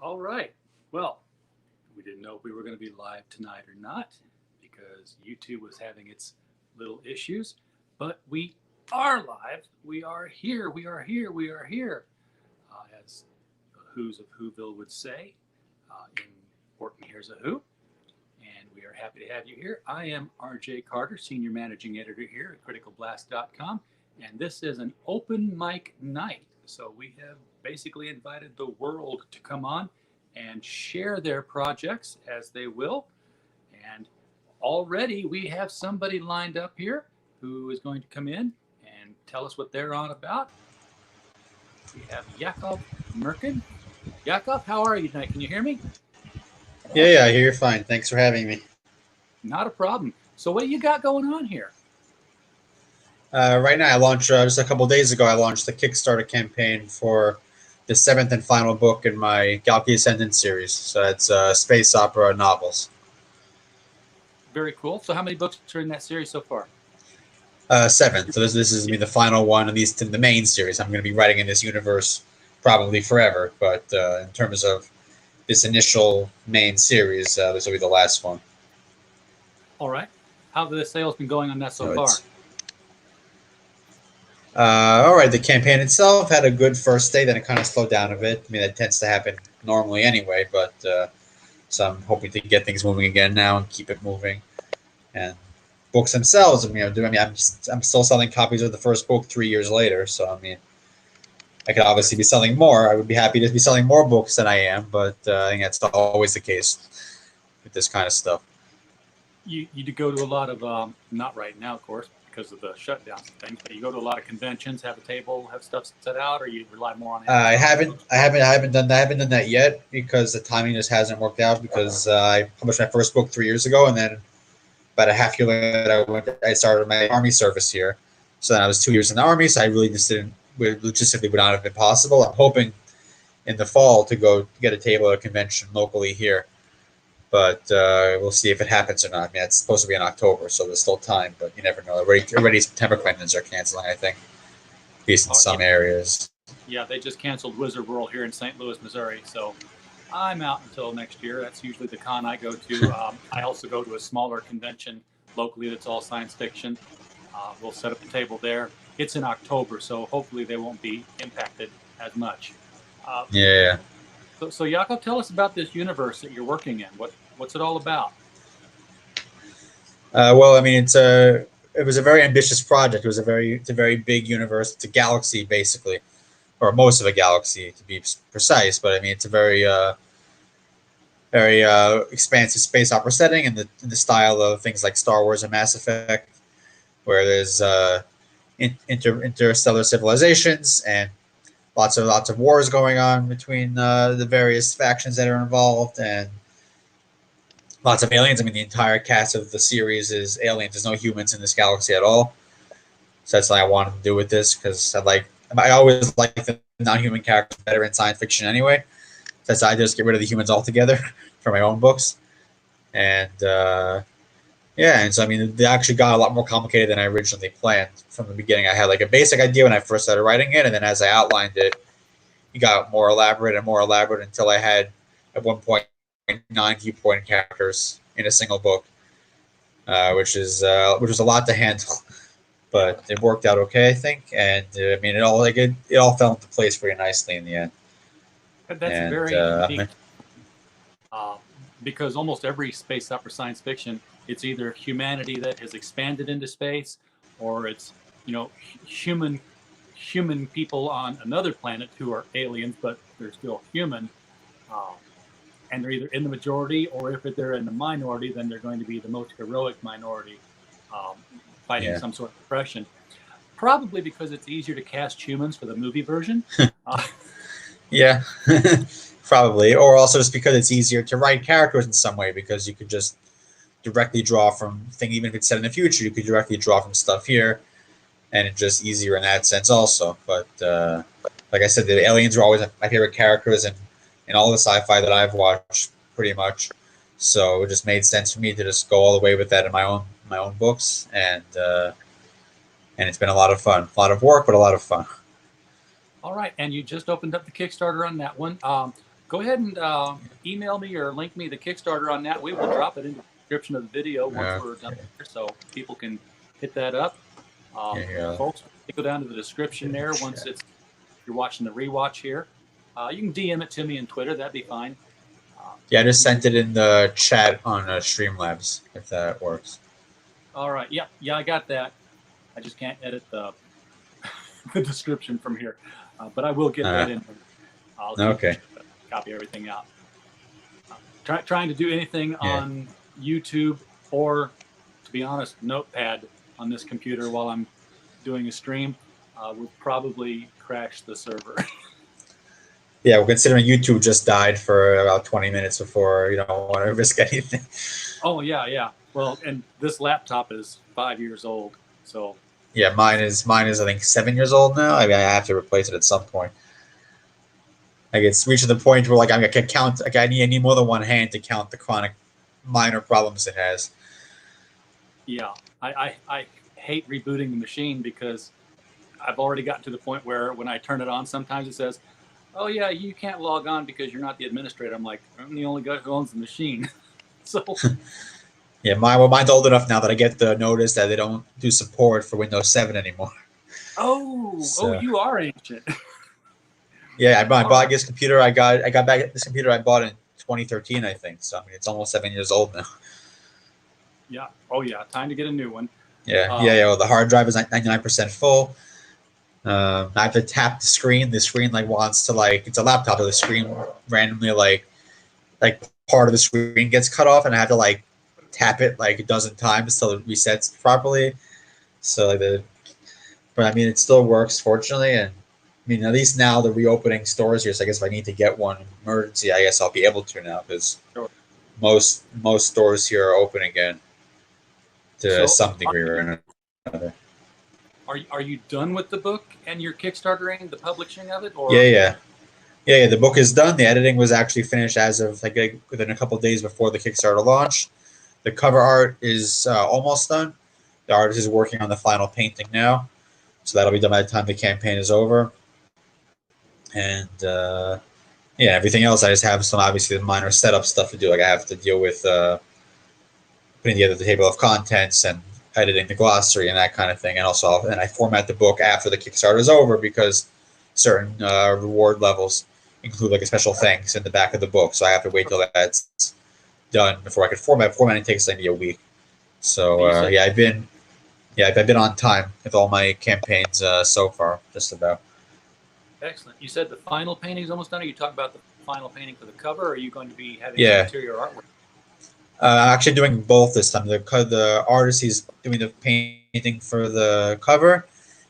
All right. Well, we didn't know if we were going to be live tonight or not because YouTube was having its little issues, but we are live. We are here. We are here. We are here. As the Who's of Whoville would say, in Orton Here's a Who. And we are happy to have you here. I am RJ Carter, Senior Managing Editor here at CriticalBlast.com, and this is an open mic night. So we have basically invited the world to come on and share their projects as they will. And already we have somebody lined up here who is going to come in and tell us what they're on about. We have Yakov Merkin. Yakov, how are you tonight? Can you hear me? Yeah, I hear you fine. Thanks for having me. Not a problem. So what do you got going on here? Right now, I launched just a couple days ago. I launched the Kickstarter campaign for the 7th and final book in my Galaxy Ascendant series. So that's space opera novels. Very cool. So how many books are in that series so far? 7. So this is me the final one, at least in the main series. I'm going to be writing in this universe probably forever. But in terms of this initial main series, this will be the last one. All right. How have the sales been going on that so far? All right, the campaign itself had a good first day, then it kind of slowed down a bit. I mean, that tends to happen normally anyway, but so I'm hoping to get things moving again now and keep it moving. And books themselves, I'm still selling copies of the first book 3 years later, so I mean, I could obviously be selling more. I would be happy to be selling more books than I am, but I think that's not always the case with this kind of stuff. You go to a lot of, not right now, of course, because of the shutdowns and things, but you go to a lot of conventions, have a table, have stuff set out, or you rely more on I haven't done that yet because the timing just hasn't worked out because I published my first book 3 years ago, and then about a half year later I started my army service here. So then I was 2 years in the army, so I really just logistically would not have been possible. I'm hoping in the fall to go get a table at a convention locally here. But we'll see if it happens or not. I mean, it's supposed to be in October, so there's still time, but you never know. Already September conventions are canceling, I think, at least in some areas. Yeah, they just canceled Wizard World here in St. Louis, Missouri, so I'm out until next year. That's usually the con I go to. I also go to a smaller convention locally that's all science fiction. We'll set up a table there. It's in October, so hopefully they won't be impacted as much. Yeah. So Jakob, tell us about this universe that you're working in. What's it all about? Well, I mean, it was a very ambitious project. It's a very big universe. It's a galaxy, basically, or most of a galaxy to be precise. But I mean, it's a very expansive space opera setting in the style of things like Star Wars and Mass Effect, where there's interstellar civilizations and lots of wars going on between the various factions that are involved, and lots of aliens. I mean, the entire cast of the series is aliens. There's no humans in this galaxy at all. So that's what I wanted to do with this because I always like the non-human characters better in science fiction anyway. So I just get rid of the humans altogether for my own books, and and so I mean, they actually got a lot more complicated than I originally planned from the beginning. I had like a basic idea when I first started writing it, and then as I outlined it, it got more elaborate and more elaborate until I had at one point 9 viewpoint characters in a single book, which was a lot to handle, but it worked out okay, I think. And I mean, it all fell into place very nicely in the end. That's very unique, because almost every space opera science fiction, it's either humanity that has expanded into space, or it's human people on another planet who are aliens, but they're still human. And they're either in the majority, or if they're in the minority, then they're going to be the most heroic minority, fighting some sort of oppression. Probably because it's easier to cast humans for the movie version. Yeah, probably. Or also just because it's easier to write characters in some way, because you could just directly draw from things, even if it's set in the future, you could directly draw from stuff here, and it's just easier in that sense also. But like I said, the aliens are always my favorite characters, and in all the sci-fi that I've watched, pretty much. So it just made sense for me to just go all the way with that in my own books, and it's been a lot of fun, a lot of work, but a lot of fun. All right, and you just opened up the Kickstarter on that one. go ahead and email me or link me the Kickstarter on that. We will drop it in the description of the video once we're done here, so people can hit that up. Folks, go down to the description there once you're watching the rewatch here. You can DM it to me on Twitter. That'd be fine. Yeah, I just sent it in the chat on Streamlabs, if that works. All right. Yeah, I got that. I just can't edit the description from here, but I will get that in. I'll copy everything out. Trying to do anything on YouTube or, to be honest, Notepad on this computer while I'm doing a stream would probably crash the server. Yeah, well, considering YouTube just died for about 20 minutes before, you don't want to risk anything. Oh, yeah. Well, and this laptop is 5 years old, so. Yeah, mine is I think 7 years old now. I mean, I have to replace it at some point. Like, it's reaching the point where, like, I can count. Like, I need more than one hand to count the chronic minor problems it has. Yeah, I hate rebooting the machine because I've already gotten to the point where when I turn it on, sometimes it says, "Oh yeah, you can't log on because you're not the administrator." I'm like, I'm the only guy who owns the machine. So. Yeah, mine's old enough now that I get the notice that they don't do support for Windows 7 anymore. Oh, you are ancient. Yeah, I bought this computer. I got back this computer I bought in 2013, I think. So I mean, it's almost 7 years old now. Yeah. Oh yeah, time to get a new one. Yeah. Well, the hard drive is 99% full. I have to tap the screen. The screen wants to it's a laptop, but the screen randomly like part of the screen gets cut off, and I have to tap it a dozen times till it resets properly. So but I mean, it still works fortunately, and I mean, at least now the reopening stores here. So I guess if I need to get one emergency, I guess I'll be able to now because most stores here are open again to some degree or another. Are you done with the book and your Kickstartering, the publishing of it? Or? Yeah. The book is done. The editing was actually finished as of within a couple of days before the Kickstarter launch. The cover art is almost done. The artist is working on the final painting now, so that'll be done by the time the campaign is over. And everything else I just have some obviously minor setup stuff to do. Like I have to deal with putting together the table of contents and editing the glossary and that kind of thing. And also, I format the book after the Kickstarter is over because certain reward levels include a special thanks in the back of the book. So I have to wait till that's done before I can format. Formatting takes maybe a week. So I've been on time with all my campaigns so far, just about. Excellent. You said the final painting is almost done. Are you talking about the final painting for the cover, or are you going to be having interior artwork? I'm actually doing both this time. The artist, he's doing the painting for the cover,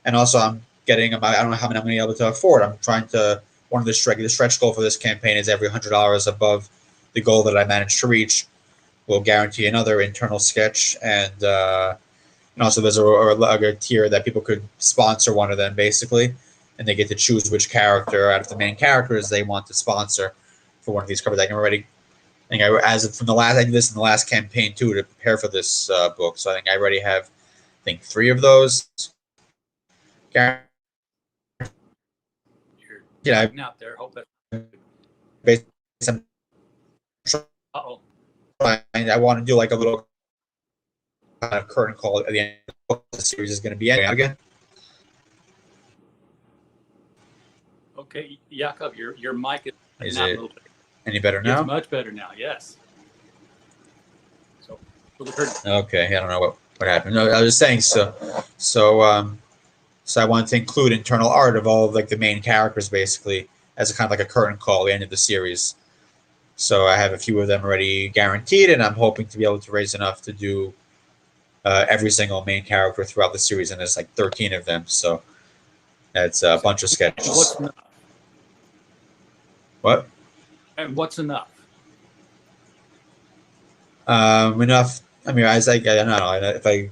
and also I'm getting. I don't know how many I'm going to be able to afford. I'm trying to. One of the stretch goal for this campaign is every $100 above the goal that I managed to reach will guarantee another internal sketch, and also there's a tier that people could sponsor one of them basically, and they get to choose which character out of the main characters they want to sponsor for one of these covers. I did this in the last campaign too to prepare for this book, so I think I already have 3 of those. You're out there. Hope that. I want to do a little kind of curtain call at the end of the book. The series is going to be ending again. Okay, Jakob, your mic is now it a little bit. Any better now? It's much better now. Yes. So okay, I don't know what happened. No, I was just saying. So I wanted to include internal art of all of the main characters basically as a kind of a curtain call at the end of the series. So I have a few of them already guaranteed, and I'm hoping to be able to raise enough to do every single main character throughout the series, and there's 13 of them. So that's a bunch of sketches. What's enough? What? And what's enough? Enough. I mean, I don't know if I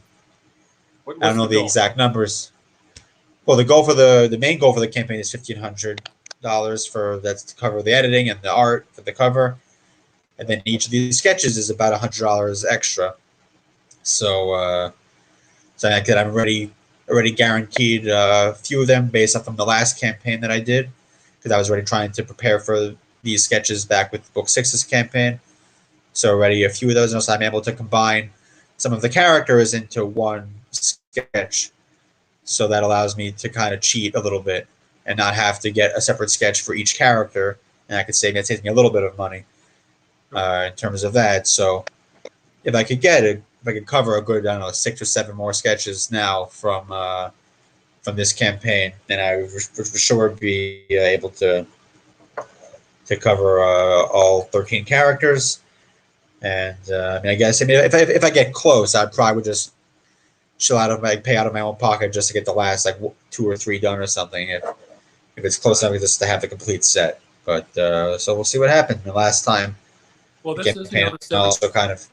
don't know the exact numbers. Well, the main goal for the campaign is $1,500 that's to cover the editing and the art for the cover, and then each of these sketches is about $100 extra. So, like that, I'm already guaranteed a few of them based off from the last campaign that I did, because I was already trying to prepare for these sketches back with book 6's campaign. So already a few of those, and also I'm able to combine some of the characters into one sketch. So that allows me to kind of cheat a little bit and not have to get a separate sketch for each character. And I could save me, it saves me a little bit of money in terms of that. So if I could get it, if I could cover a good, I don't know, 6 or 7 more sketches now from this campaign, then I would for sure be able to cover all 13 characters. And I guess if I get close, I probably would just pay out of my own pocket just to get the last like 2 or 3 done or something. If it's close enough, just to have the complete set. But so we'll see what happens. The last time, Well, this is the also kind of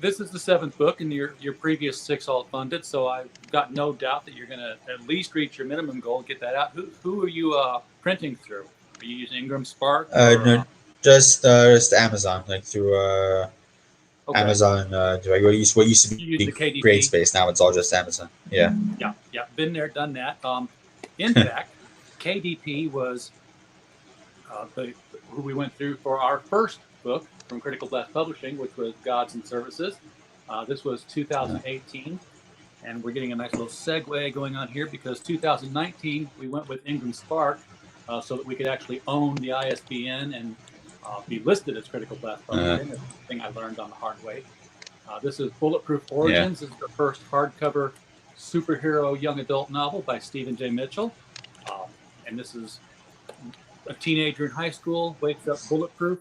This is the 7th book, and your previous 6 all funded. So I've got no doubt that you're going to at least reach your minimum goal and get that out. Who are you printing through? Are you using Ingram Spark? No, just Amazon, like through Amazon. What used to be Create Space. Now it's all just Amazon. Yeah. Yeah. Been there, done that. In fact, KDP was who we went through for our first book from Critical Blast Publishing, which was Gods and Services. This was 2018, and we're getting a nice little segue going on here because 2019 we went with Ingram Spark so that we could actually own the ISBN and be listed as Critical Blast Publishing. That's the thing I learned on the hard way. This is Bulletproof Origins. This is the first hardcover superhero young adult novel by Stephen J. Mitchell. And this is a teenager in high school, wakes up bulletproof,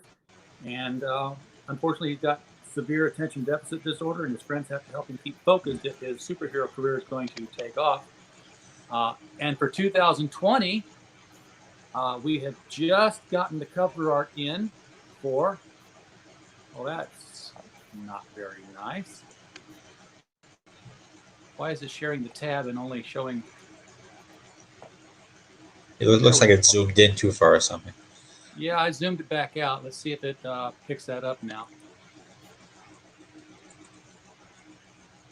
and unfortunately he's got severe attention deficit disorder, and his friends have to help him keep focused if his superhero career is going to take off. And for 2020, we have just gotten the cover art in for, well, that's not very nice. Why is it sharing the tab and only showing? It looks like it's zoomed in too far or something. Yeah, I zoomed it back out. Let's see if it picks that up now.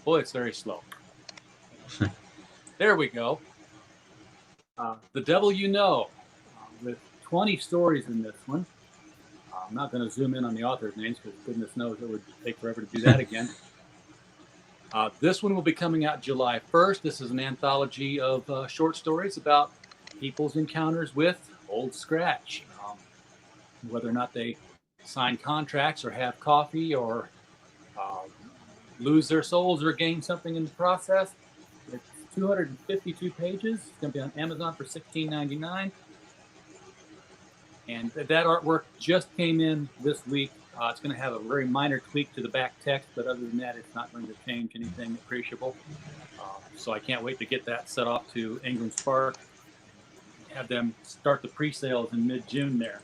Boy, it's very slow. There we go. The Devil You Know, with 20 stories in this one. I'm not going to zoom in on the author's names because goodness knows it would take forever to do that again. This one will be coming out July 1st. This is an anthology of short stories about people's encounters with Old Scratch. Whether or not they sign contracts or have coffee or lose their souls or gain something in the process. It's 252 pages. It's going to be on Amazon for $16.99. And that artwork just came in this week. It's going to have a very minor tweak to the back text, but other than that, it's not going to change anything appreciable. So I can't wait to get that set off to Ingram Spark. Have them start the pre-sales in mid-June there.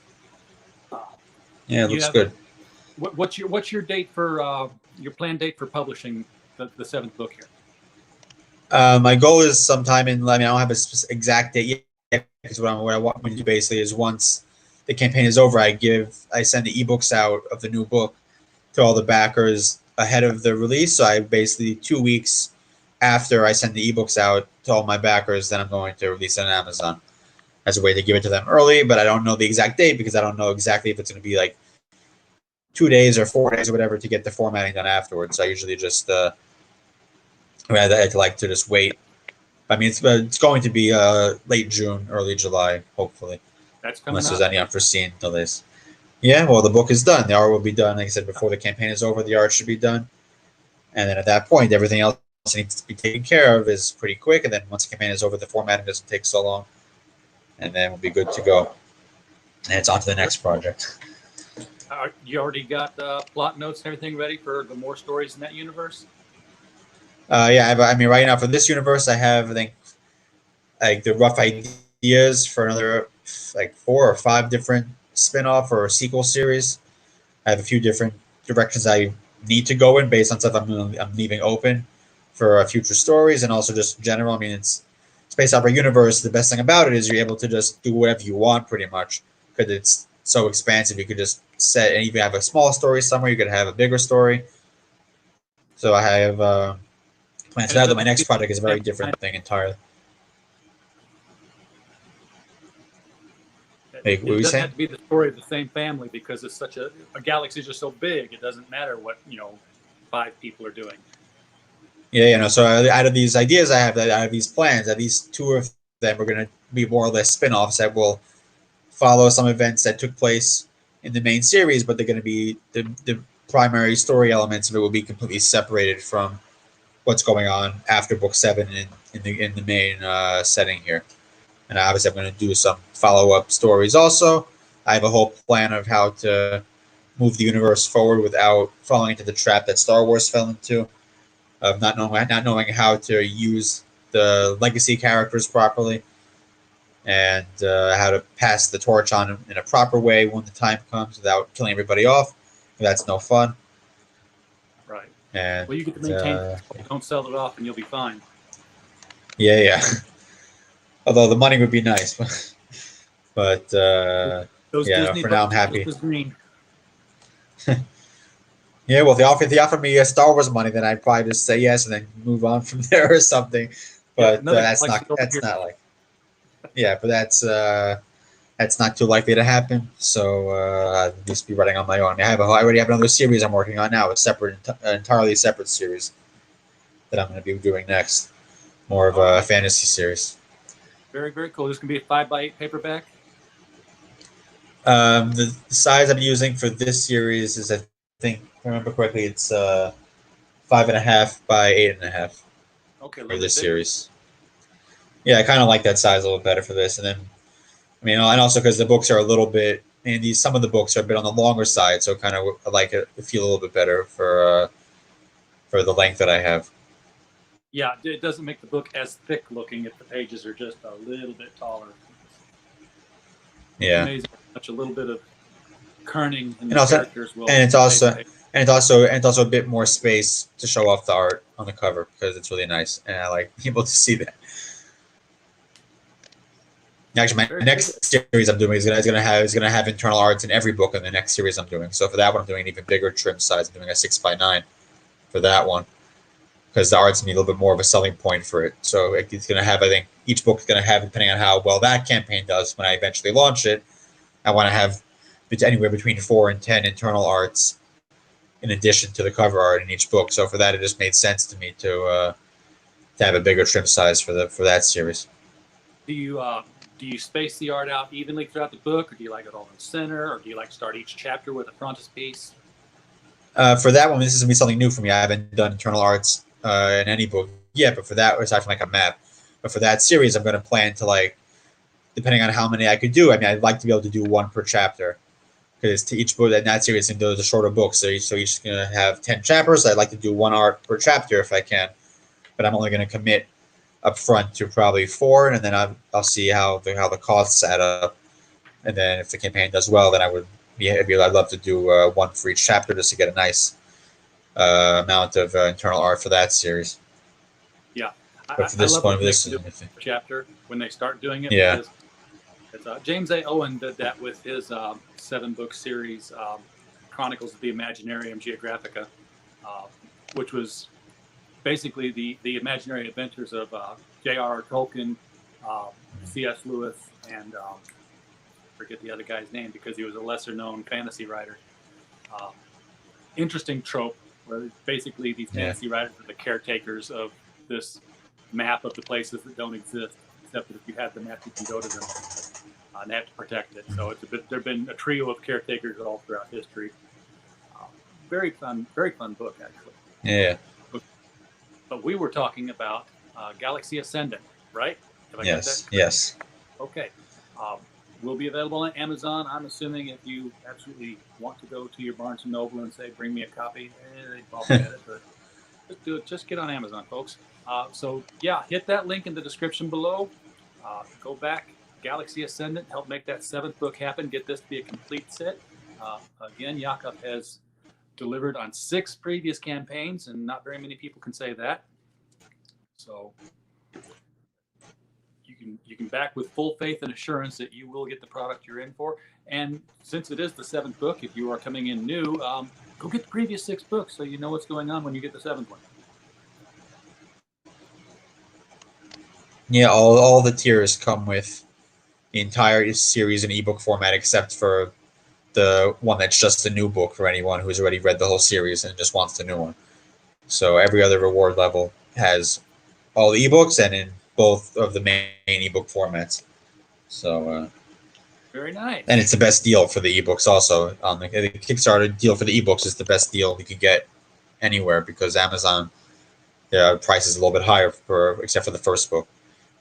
Yeah, it looks good. What's your date for your planned date for publishing the 7th book here? My goal is sometime in. I don't have an exact date yet because what I want to do basically is once the campaign is over, I send the ebooks out of the new book to all the backers ahead of the release. So I basically 2 weeks after I send the ebooks out to all my backers, then I'm going to release it on Amazon as a way to give it to them early. But I don't know the exact date because I don't know exactly if it's going to be like 2 days or 4 days or whatever to get the formatting done afterwards. So I usually just I like to just wait. I mean, it's going to be late June, early July, hopefully. That's coming unless there's any unforeseen delays. Yeah, well, the book is done. The art will be done. Like I said, before the campaign is over, the art should be done. And then at that point, everything else needs to be taken care of is pretty quick. And then once the campaign is over, the formatting doesn't take so long. And then we'll be good to go. And it's on to the next project. You already got plot notes and everything ready for the more stories in that universe? Yeah, I mean, right now for this universe, I have, I think, like the rough ideas for another like 4 or 5 different spin-off or sequel series. I have a few different directions I need to go in based on stuff I'm leaving open for future stories, and also just general. I mean, it's space opera universe. The best thing about it is you're able to just do whatever you want pretty much because it's so expansive. You could just set, and you can have a small story somewhere. You could have a bigger story. So I have plans for that. But my next project is a very different thing entirely. Wait, what were it you doesn't saying? have to be the story of the same family because it's such a galaxy is just so big. It doesn't matter what 5 people are doing. Yeah, so out of these ideas I have, out of these plans, at least 2 of them are going to be more or less spin-offs that will follow some events that took place in the main series, but they're going to be the primary story elements of it will be completely separated from what's going on after book 7 in the main setting here. And obviously, I'm going to do some follow-up stories. Also, I have a whole plan of how to move the universe forward without falling into the trap that Star Wars fell into, of not knowing how to use the legacy characters properly, and how to pass the torch on in a proper way when the time comes without killing everybody off. That's no fun. Right. And Well, you get to maintain control. Don't sell it off, and you'll be fine. yeah. Although the money would be nice, but Those yeah, Disney for now I'm books are happy. just as green. Yeah, well, if they offer me Star Wars money, then I'd probably just say yes and then move on from there or something. Yep, But another that's galaxy not over here. like yeah, but that's not too likely to happen. So I'll just be writing on my own. I already have another series I'm working on now, a separate, entirely separate series that I'm going to be doing next. More of a fantasy series. Very, very cool. This is going to be a 5x8 paperback. The size I'm using for this series is, I think, if I remember correctly, it's 5.5 by 8.5 Okay, a for little this bit bigger. series. Yeah, I kind of like that size a little better for this, and then I mean, and also because the books are a little bit, and some of the books are a bit on the longer side, so kind of I like it feel a little bit better for the length that I have. Yeah, it doesn't make the book as thick looking if the pages are just a little bit taller. Yeah, Amazing how much a little bit of kerning in and the also, characters will. and it's also a bit more space to show off the art on the cover because it's really nice, and I like people to see that. Actually, my next series I'm doing is gonna have internal arts in every book in the next series I'm doing. So for that one, I'm doing an even bigger trim size. I'm doing a 6x9 for that one because the art's need a little bit more of a selling point for it. So it's gonna have, I think, each book is gonna have, depending on how well that campaign does when I eventually launch it, I want to have anywhere between 4 and 10 internal arts in addition to the cover art in each book. So for that, it just made sense to me to have a bigger trim size for that series. Do you space the art out evenly throughout the book, or do you like it all in the center, or do you like to start each chapter with a frontispiece? For that one, this is gonna be something new for me. I haven't done internal arts in any book yet, but for that, aside from like a map, but for that series, I'm gonna plan to, like, depending on how many I could do. I mean, I'd like to be able to do one per chapter because to each book in that series, and those are shorter books, so each gonna have 10 chapters. I'd like to do one art per chapter if I can, but I'm only gonna commit up front to probably 4, and then I'll see how the costs add up, and then if the campaign does well, then I'd love to do one for each chapter just to get a nice amount of internal art for that series. Yeah, But for I this love one, when they do a chapter when they start doing it. yeah, Because James A. Owen did that with his 7-book series, Chronicles of the Imaginarium Geographica, which was basically the imaginary adventures of J.R.R. Tolkien, C.S. Lewis, and forget the other guy's name because he was a lesser-known fantasy writer. Interesting trope where basically these fantasy writers are the caretakers of this map of the places that don't exist, except that if you have the map, you can go to them, and they have to protect it. So there've been a trio of caretakers all throughout history. Very fun book, actually. Yeah. But we were talking about Galaxy Ascendant, right? Yes. Yes. Okay. Will be available on Amazon. I'm assuming if you absolutely want to go to your Barnes & Noble and say, bring me a copy, they'd probably get it, but just do it. Just get on Amazon, folks. So, yeah, hit that link in the description below. Go back, Galaxy Ascendant, help make that 7th book happen. Get this to be a complete set. Again, Yakov has delivered on 6 previous campaigns, and not very many people can say that. So you can back with full faith and assurance that you will get the product you're in for. And since it is the 7th book, if you are coming in new, go get the previous 6 books so you know what's going on when you get the 7th one. Yeah, all the tiers come with the entire series in ebook format, except for the one that's just a new book for anyone who's already read the whole series and just wants the new one. So every other reward level has all the ebooks and in both of the main ebook formats. So Very nice. and it's the best deal for the ebooks also. On the Kickstarter deal for the ebooks is the best deal you could get anywhere, because Amazon, the price is a little bit higher for, except for the first book,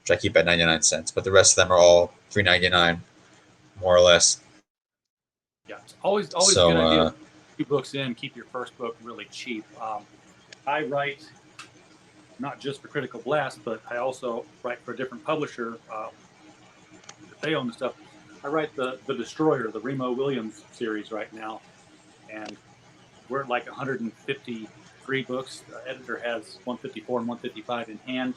which I keep at 99 cents, but the rest of them are all $3.99 more or less. Yeah, it's always So, a good idea. 2 books in, keep your first book really cheap. I write not just for Critical Blast, but I also write for a different publisher. They own the stuff. I write the Destroyer, the Remo Williams series right now, and we're at like 153 books. The editor has 154 and 155 in hand.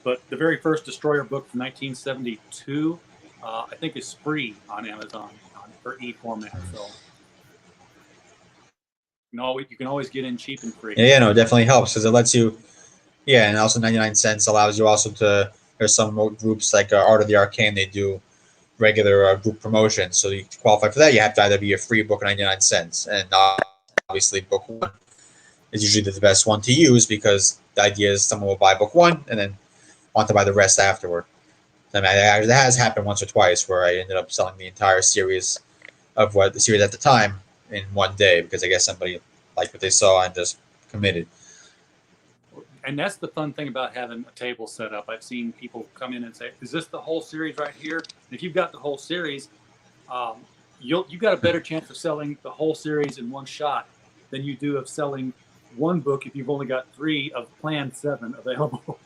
But the very first Destroyer book from 1972, I think, is free on Amazon for e-format. So you can always get in cheap and free. yeah, no, it definitely helps because it lets you. Yeah, and also 99 cents allows you also to. There's some groups like Art of the Arcane. They do regular group promotions. So you qualify for that, you have to either be a free book at 99 cents. And obviously, book one is usually the best one to use, because the idea is someone will buy book one and then want to buy the rest afterward. I mean, that has happened once or twice where I ended up selling the entire series of what the series at the time in one day, because I guess somebody liked what they saw and just committed. And that's the fun thing about having a table set up. I've seen people come in and say, "Is this the whole series right here?" And if you've got the whole series, you've got a better chance of selling the whole series in one shot than you do of selling one book if you've only got 3 of planned 7 available.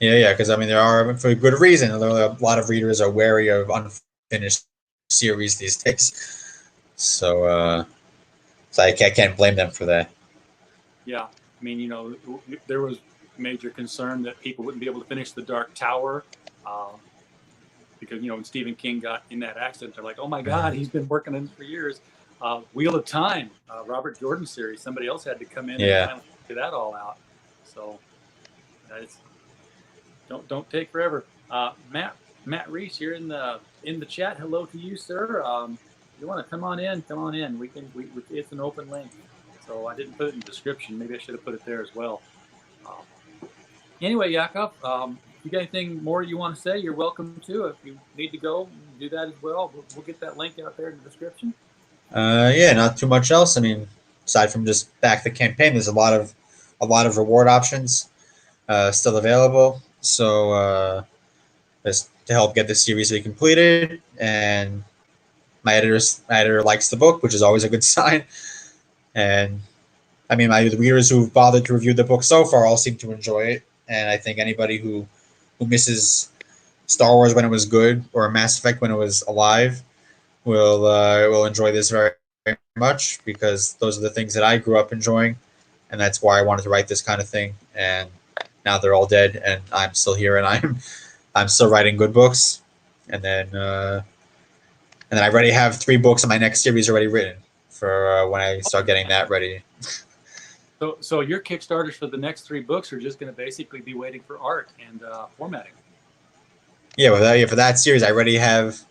Yeah, because I mean, there are, for good reason, a lot of readers are wary of unfinished series these days. So I can't blame them for that. Yeah. I mean, there was major concern that people wouldn't be able to finish The Dark Tower because, when Stephen King got in that accident, they're like, oh my God, he's been working on it for years. Wheel of Time, Robert Jordan series, somebody else had to come in and finally figure that all out. So don't take forever. Matt Reese, you're in the chat. Hello to you, sir. You want to come on in? Come on in. It's an open link. So I didn't put it in the description. Maybe I should have put it there as well. Anyway, Yakov, if you got anything more you want to say, you're welcome to. If you need to go, do that as well. We'll get that link out there in the description. Yeah, not too much else. I mean, aside from just back the campaign, there's a lot of reward options still available. So just to help get the series completed, and my editor likes the book, which is always a good sign. And I mean, the readers who've bothered to review the book so far all seem to enjoy it. And I think anybody who misses Star Wars when it was good, or Mass Effect when it was alive, will enjoy this very, very much, because those are the things that I grew up enjoying, and that's why I wanted to write this kind of thing. And now they're all dead, and I'm still here, and I'm still writing good books. And then I already have 3 books in my next series already written for when I start getting that ready. So your Kickstarters for the next 3 books are just going to basically be waiting for art and formatting. Yeah, for that series, I already have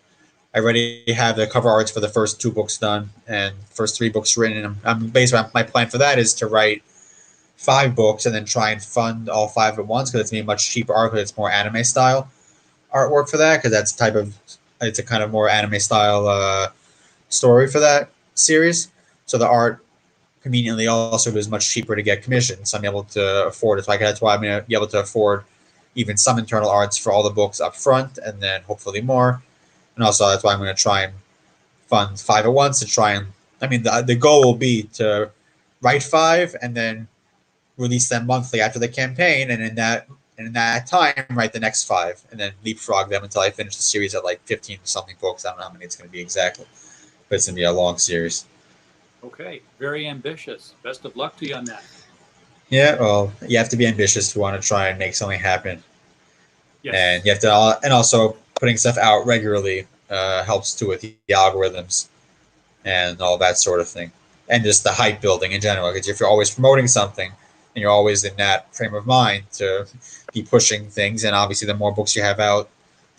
the cover arts for the first 2 books done, and first 3 books written. And I'm basically, my plan for that is to write 5 books and then try and fund all 5 at once, because it's going to be much cheaper art, because it's more anime style artwork for that, because it's a kind of more anime style story for that series. So the art conveniently also is much cheaper to get commissioned, so I'm able to afford it. So that's why I'm going to be able to afford even some internal arts for all the books up front, and then hopefully more. And also that's why I'm going to try and fund 5 at once, to try and, I mean, the goal will be to write 5 and then release them monthly after the campaign, and in that time write the next 5, and then leapfrog them until I finish the series at like 15 something books. I don't know how many it's going to be exactly, but it's going to be a long series. Okay, very ambitious. Best of luck to you on that. Yeah, well, you have to be ambitious to want to try and make something happen. Yes. And you have to, and also putting stuff out regularly helps too, with the algorithms and all that sort of thing, and just the hype building in general. Because if you're always promoting something, and you're always in that frame of mind to be pushing things, and obviously the more books you have out,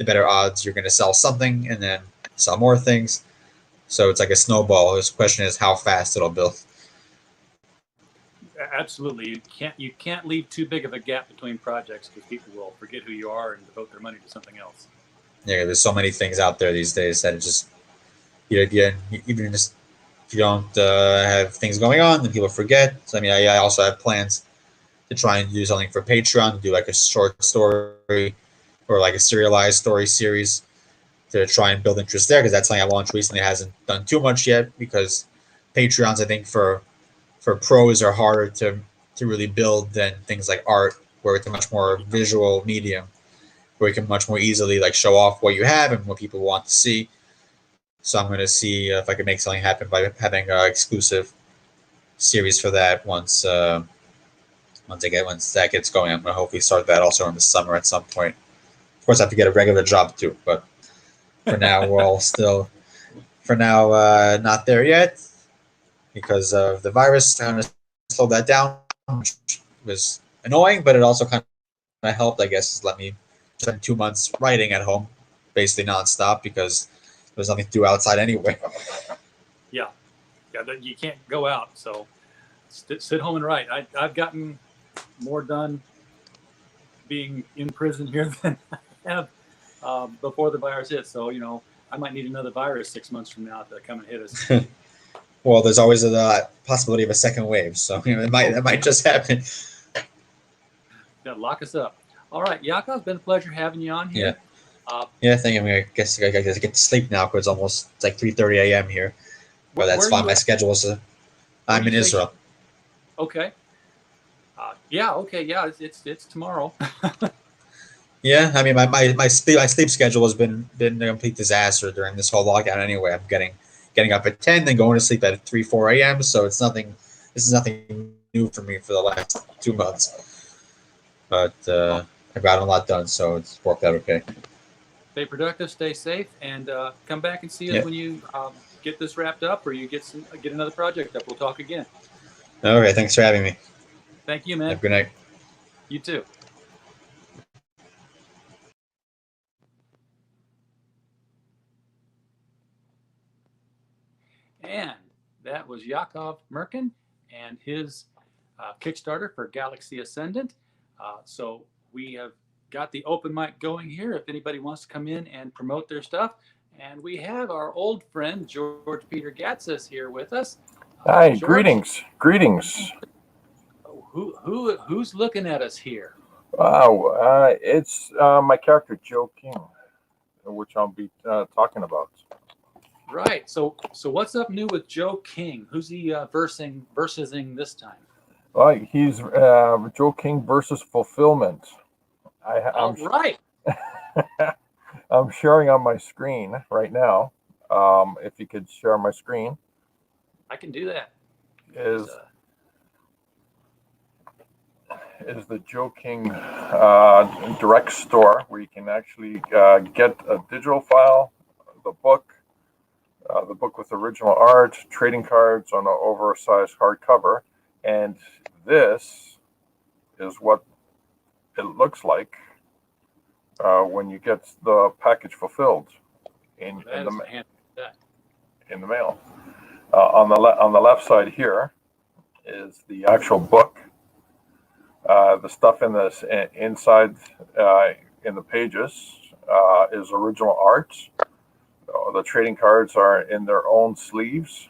the better odds you're going to sell something and then sell more things. So it's like a snowball. This question is how fast it'll build. Absolutely, you can't leave too big of a gap between projects because people will forget who you are and devote their money to something else. Yeah, there's so many things out there these days that it just even just if you don't have things going on, then people forget. So I mean, I also have plans to try and do something for Patreon, to do like a short story or like a serialized story series to try and build interest there, because that's something I launched recently. It hasn't done too much yet because Patreons, I think, for pros are harder to really build than things like art, where it's a much more visual medium, where you can much more easily like show off what you have and what people want to see. So I'm going to see if I can make something happen by having an exclusive series for that once that gets going. I'm going to hopefully start that also in the summer at some point. Of course, I have to get a regular job too, but for now, we're all still, not there yet because of the virus. Kind of slowed that down, which was annoying, but it also kind of helped, I guess, let me spend 2 months writing at home, basically nonstop, because there's nothing to do outside anyway. Yeah, you can't go out, so sit home and write. I've gotten more done being in prison here than I have before the virus hit. So I might need another virus 6 months from now to come and hit us. Well, there's always a possibility of a second wave, so it might just happen. Yeah, lock us up. All right, Yakov, it's been a pleasure having you on here. Yeah, I think I guess I get to sleep now because it's like 3:30 a.m. here, but that's fine. My schedule is. I'm in Israel. Okay. Okay. Yeah, it's tomorrow. Yeah, I mean my sleep schedule has been a complete disaster during this whole lockdown. Anyway, I'm getting up at 10, then going to sleep at 3-4 a.m. So it's nothing. This is nothing new for me for the last 2 months. But I've gotten a lot done, so it's worked out okay. Stay productive, stay safe, and come back and see us when you get this wrapped up, or you get another project up. We'll talk again. All right, thanks for having me. Thank you, man. Have a good night. You too. And that was Yakov Merkin and his Kickstarter for Galaxy Ascendant. So we have got the open mic going here if anybody wants to come in and promote their stuff. And we have our old friend George Peter Gatzis here with us. Hi, George. Greetings. Who's looking at us here? Wow, it's my character Joe King, which I'll be talking about. Right. So what's up new with Joe King? Who's he versing this time? Well, he's Joe King versus Fulfillment. Right. I'm sharing on my screen right now. If you could share my screen. I can do that. Is the Joe King direct store where you can actually get a digital file, the book with original art, trading cards on an oversized hardcover, and this is what it looks like when you get the package fulfilled in the mail. On the left side here is the actual book. The stuff inside in the pages is original art. The trading cards are in their own sleeves,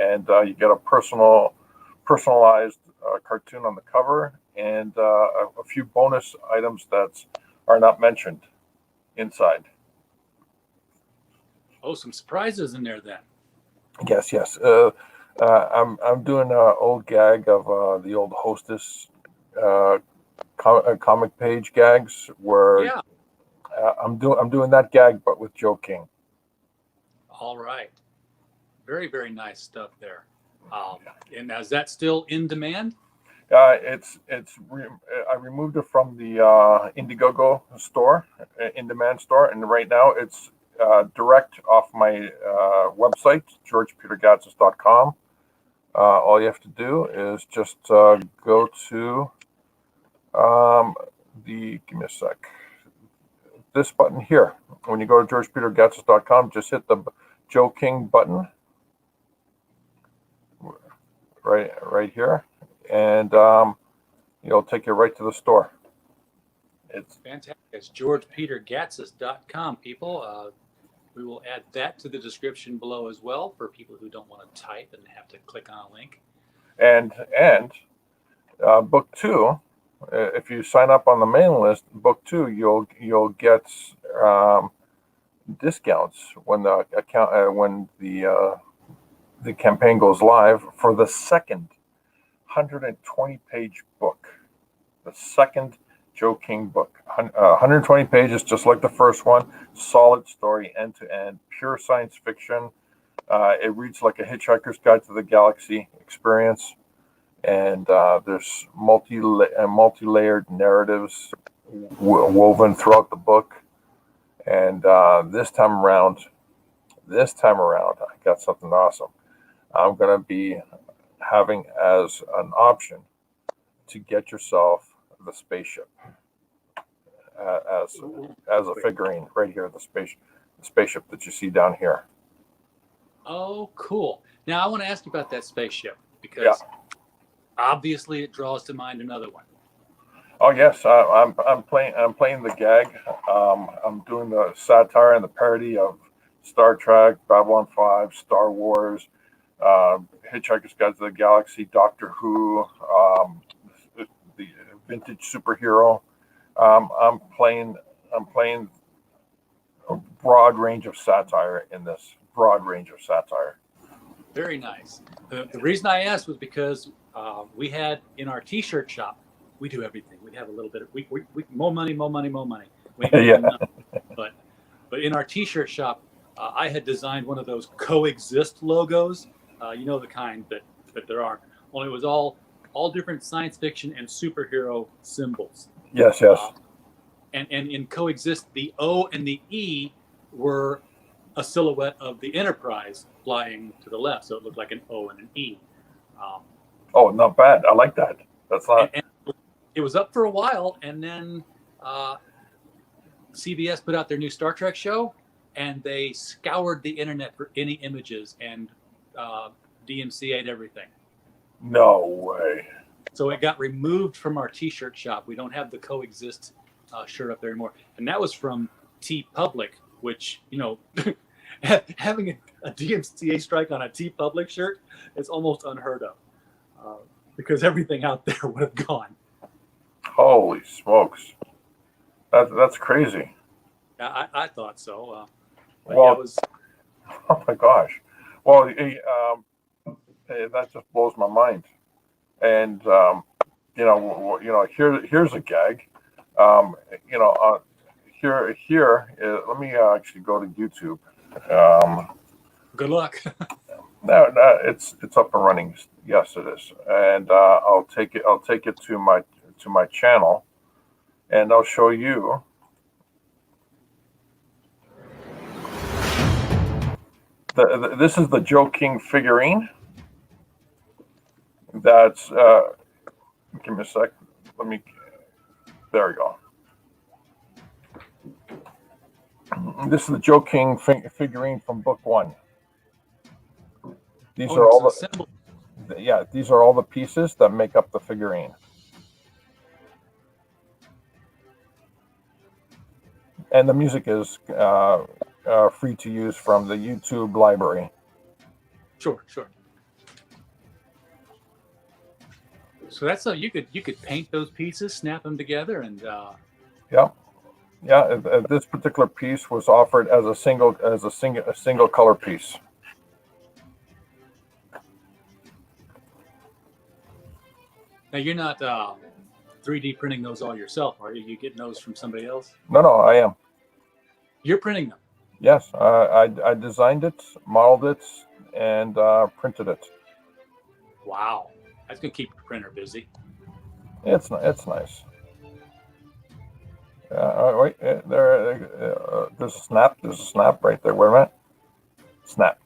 and you get a personalized cartoon on the cover, and a few bonus items that are not mentioned inside. Oh, some surprises in there then. Yes. I'm doing an old gag of the old Hostess comic page gags where I'm doing that gag, but with Joe King. All right, very very nice stuff there. And is that still in demand? I removed it from the Indiegogo store, in-demand store, and right now it's direct off my website, georgepetergatzis.com. All you have to do is just go to give me a sec. this button here. When you go to georgepetergatsis.com, just hit the Joe King button right here, and it'll take you right to the store. It's fantastic. It's georgepetergatsis.com, people. We will add that to the description below as well for people who don't want to type and have to click on a link. And book 2, if you sign up on the mailing list, book 2, you'll get discounts when the account when the campaign goes live for the second 120-page book. The second Joe King book, 120 pages, just like the first one. Solid story, end to end, pure science fiction. It reads like a Hitchhiker's Guide to the Galaxy experience, and there's multi-layered narratives woven throughout the book. And this time around, I got something awesome. I'm gonna be having as an option to get yourself the spaceship as a figurine right here. The spaceship that you see down here. Oh, cool. Now I want to ask you about that spaceship because obviously it draws to mind another one. Oh yes, I'm playing the gag. I'm doing the satire and the parody of Star Trek, Babylon 5, Star Wars, Hitchhiker's Guide to the Galaxy, Doctor Who, the vintage superhero. I'm playing a broad range of satire in this. Very nice. The reason I asked was because we had in our T-shirt shop, we do everything. We have a little bit of we more money. We ain't but in our T-shirt shop, I had designed one of those coexist logos. You know, the kind that there are. Only it was all different science fiction and superhero symbols. Yes. And in coexist, the O and the E were a silhouette of the Enterprise flying to the left, so it looked like an O and an E. Oh, not bad. I like that. That's not. And it was up for a while, and then CBS put out their new Star Trek show, and they scoured the internet for any images and DMCA'd everything. No way. So it got removed from our T-shirt shop. We don't have the coexist shirt up there anymore, and that was from TeePublic, which, you know, having a DMCA strike on a TeePublic shirt is almost unheard of, because everything out there would have gone. Holy smokes, that's crazy. I thought so. Well, it was. Oh my gosh. Well, that just blows my mind. And here's a gag. Here. Let me actually go to YouTube. Good luck. No, it's up and running. Yes, it is. And I'll take it to my channel, and I'll show you. This is the Joe King figurine. That's give me a sec. There we go. This is the Joe King figurine from book 1. These are all these are all the pieces that make up the figurine. And the music is free to use from the YouTube library. Sure. So that's how you could paint those pieces, snap them together, and yeah. This particular piece was offered as a single color piece. Now you're not 3D printing those all yourself, are you? You getting those from somebody else? No, I am. You're printing them? Yes, I designed it, modeled it, and printed it. Wow, that's gonna keep your printer busy. It's nice. Wait, there's a snap. There's a snap right there. Wait a minute. Snap.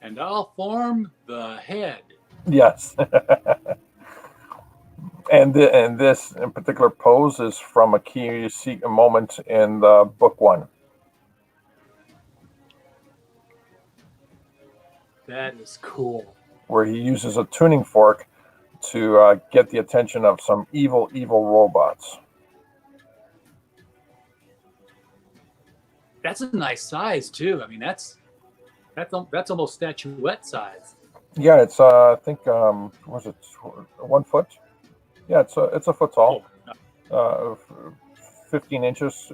And I'll form the head. Yes. And this in particular pose is from a key moment in the book one. That is cool. Where he uses a tuning fork to get the attention of some evil robots. That's a nice size too. I mean, that's almost statuette size. Yeah, it's I think was it 1 foot? Yeah, it's a foot tall, Oh, 15 inches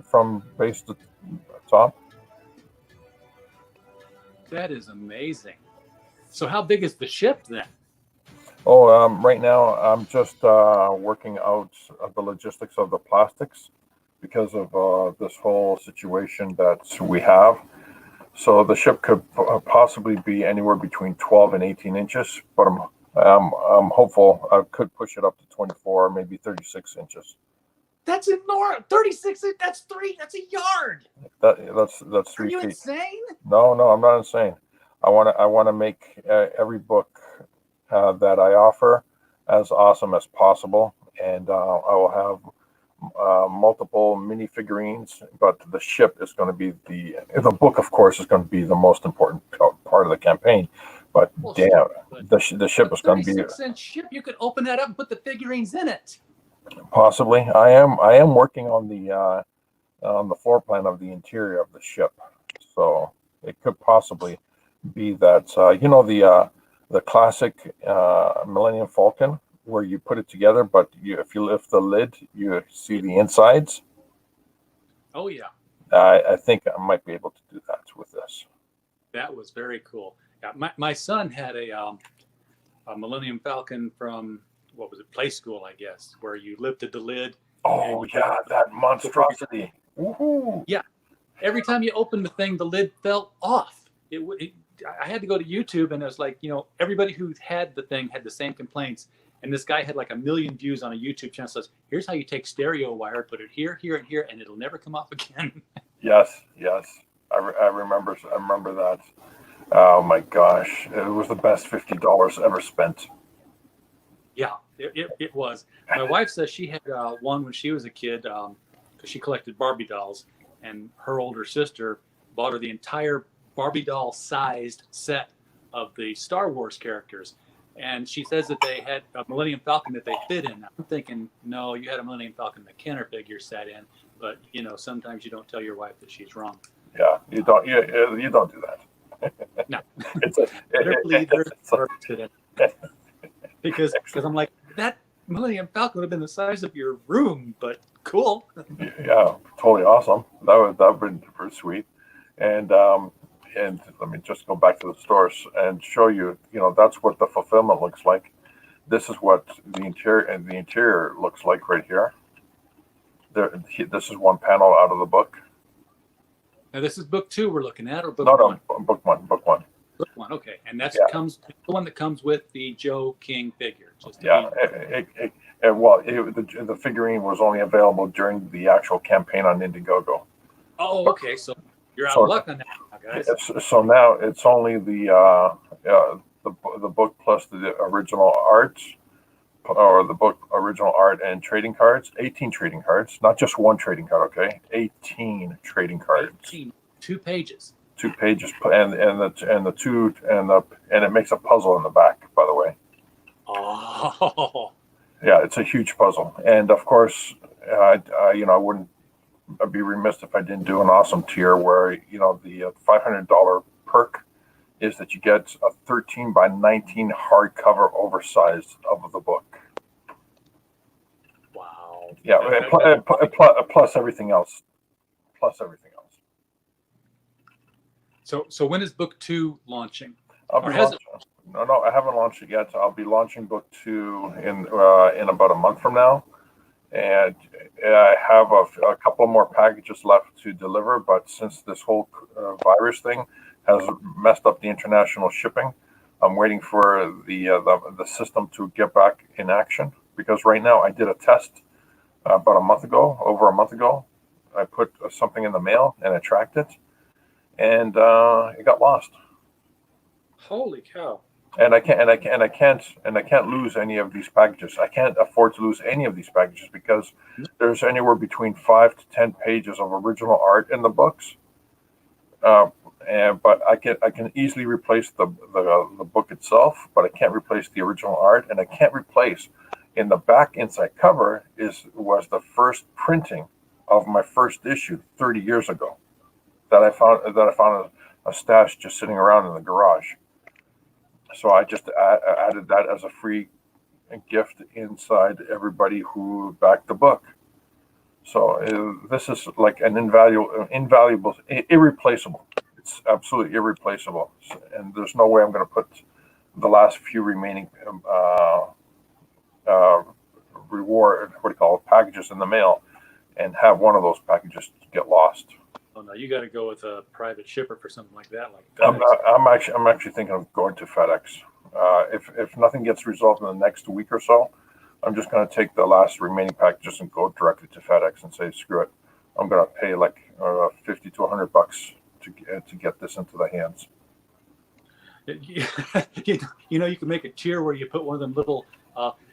from base to top. that is amazing. So how big is the ship then? Oh, right now I'm just working out the logistics of the plastics because of this whole situation that we have. So the ship could possibly be anywhere between 12 and 18 inches, but I'm hopeful I could push it up to 24, maybe 36 inches. That's enormous. 36. That's a yard. That's 3 Are you feet. insane? No, I'm not insane. I want to make every book that I offer as awesome as possible, and I will have multiple mini figurines. But the ship is going to be the book, of course, is going to be the most important part of the campaign. But Well, damn, sure, but the ship is going to be 36-inch ship. You could open that up and put the figurines in it. possibly. I am working on the floor plan of the interior of the ship, so it could possibly be that the classic Millennium Falcon where you put it together, but if you lift the lid, you see the insides. Oh yeah, I think I might be able to do that with this. that was very cool. Yeah, my son had a Millennium Falcon from, what was it, Play School, I guess, where you lifted the lid. Oh yeah, that monstrosity. Woohoo! Yeah, every time you opened the thing, the lid fell off. I had to go to YouTube, and it was like, everybody who had the thing had the same complaints. And this guy had like 1 million views on a YouTube channel. Says, here's how you take stereo wire, put it here, here, and here, and it'll never come off again. Yes. I remember that. Oh my gosh, it was the best $50 ever spent. Yeah, it was. My wife says she had one when she was a kid because she collected Barbie dolls, and her older sister bought her the entire Barbie doll sized set of the Star Wars characters. And she says that they had a Millennium Falcon that they fit in. I'm thinking, no, you had a Millennium Falcon that Kenner figure sat in. But, sometimes you don't tell your wife that she's wrong. Yeah, you don't do that. No. It's a, because I'm like, that Millennium Falcon would have been the size of your room, but cool. Yeah, totally awesome. That would be pretty sweet. And let me just go back to the stores and show you. That's what the fulfillment looks like. This is what the interior looks like right here. This is one panel out of the book. Now this is book 2 we're looking at, or book No, 1? book one. Book 1, okay, and that's Yeah. comes the one that comes with the Joe King figure. The figurine was only available during the actual campaign on Indiegogo. Oh, okay, so you're out of luck on that now, guys. So now it's only the book plus the original art, or the book original art and trading cards. 18 trading cards, not just one trading card. Okay, 18 trading cards. 18, 2 pages. 2 pages, and it makes a puzzle in the back. By the way. Oh. Yeah, it's a huge puzzle, and of course, I wouldn't. I'd be remiss if I didn't do an awesome tier where the $500 perk is that you get a 13 by 19 hardcover oversized of the book. Wow. Yeah, plus everything else. So when is book 2 launching? No, I haven't launched it yet. I'll be launching book 2 in about a month from now. And I have a couple more packages left to deliver, but since this whole virus thing has messed up the international shipping, I'm waiting for the system to get back in action. Because right now I did a test over a month ago. I put something in the mail and it tracked it, and it got lost. Holy cow! And I can't lose any of these packages. I can't afford to lose any of these packages because there's anywhere between 5 to 10 pages of original art in the books. But I can easily replace the book itself, but I can't replace the original art, and I can't replace in the back inside cover was the first printing of my first issue 30 years ago that I found a stash just sitting around in the garage. So I just added that as a free gift inside everybody who backed the book. So this is like an invaluable, irreplaceable. It's absolutely irreplaceable, and there's no way I'm going to put the last few remaining reward, what do you call it, packages in the mail, and have one of those packages get lost. Oh no, you got to go with a private shipper for something like that. Like I'm actually thinking of going to FedEx. If nothing gets resolved in the next week or so, I'm just going to take the last remaining packages and go directly to FedEx and say, screw it. I'm going to pay like $50 to $100 to get this into the hands. You know, you can make a tier where you put one of them little.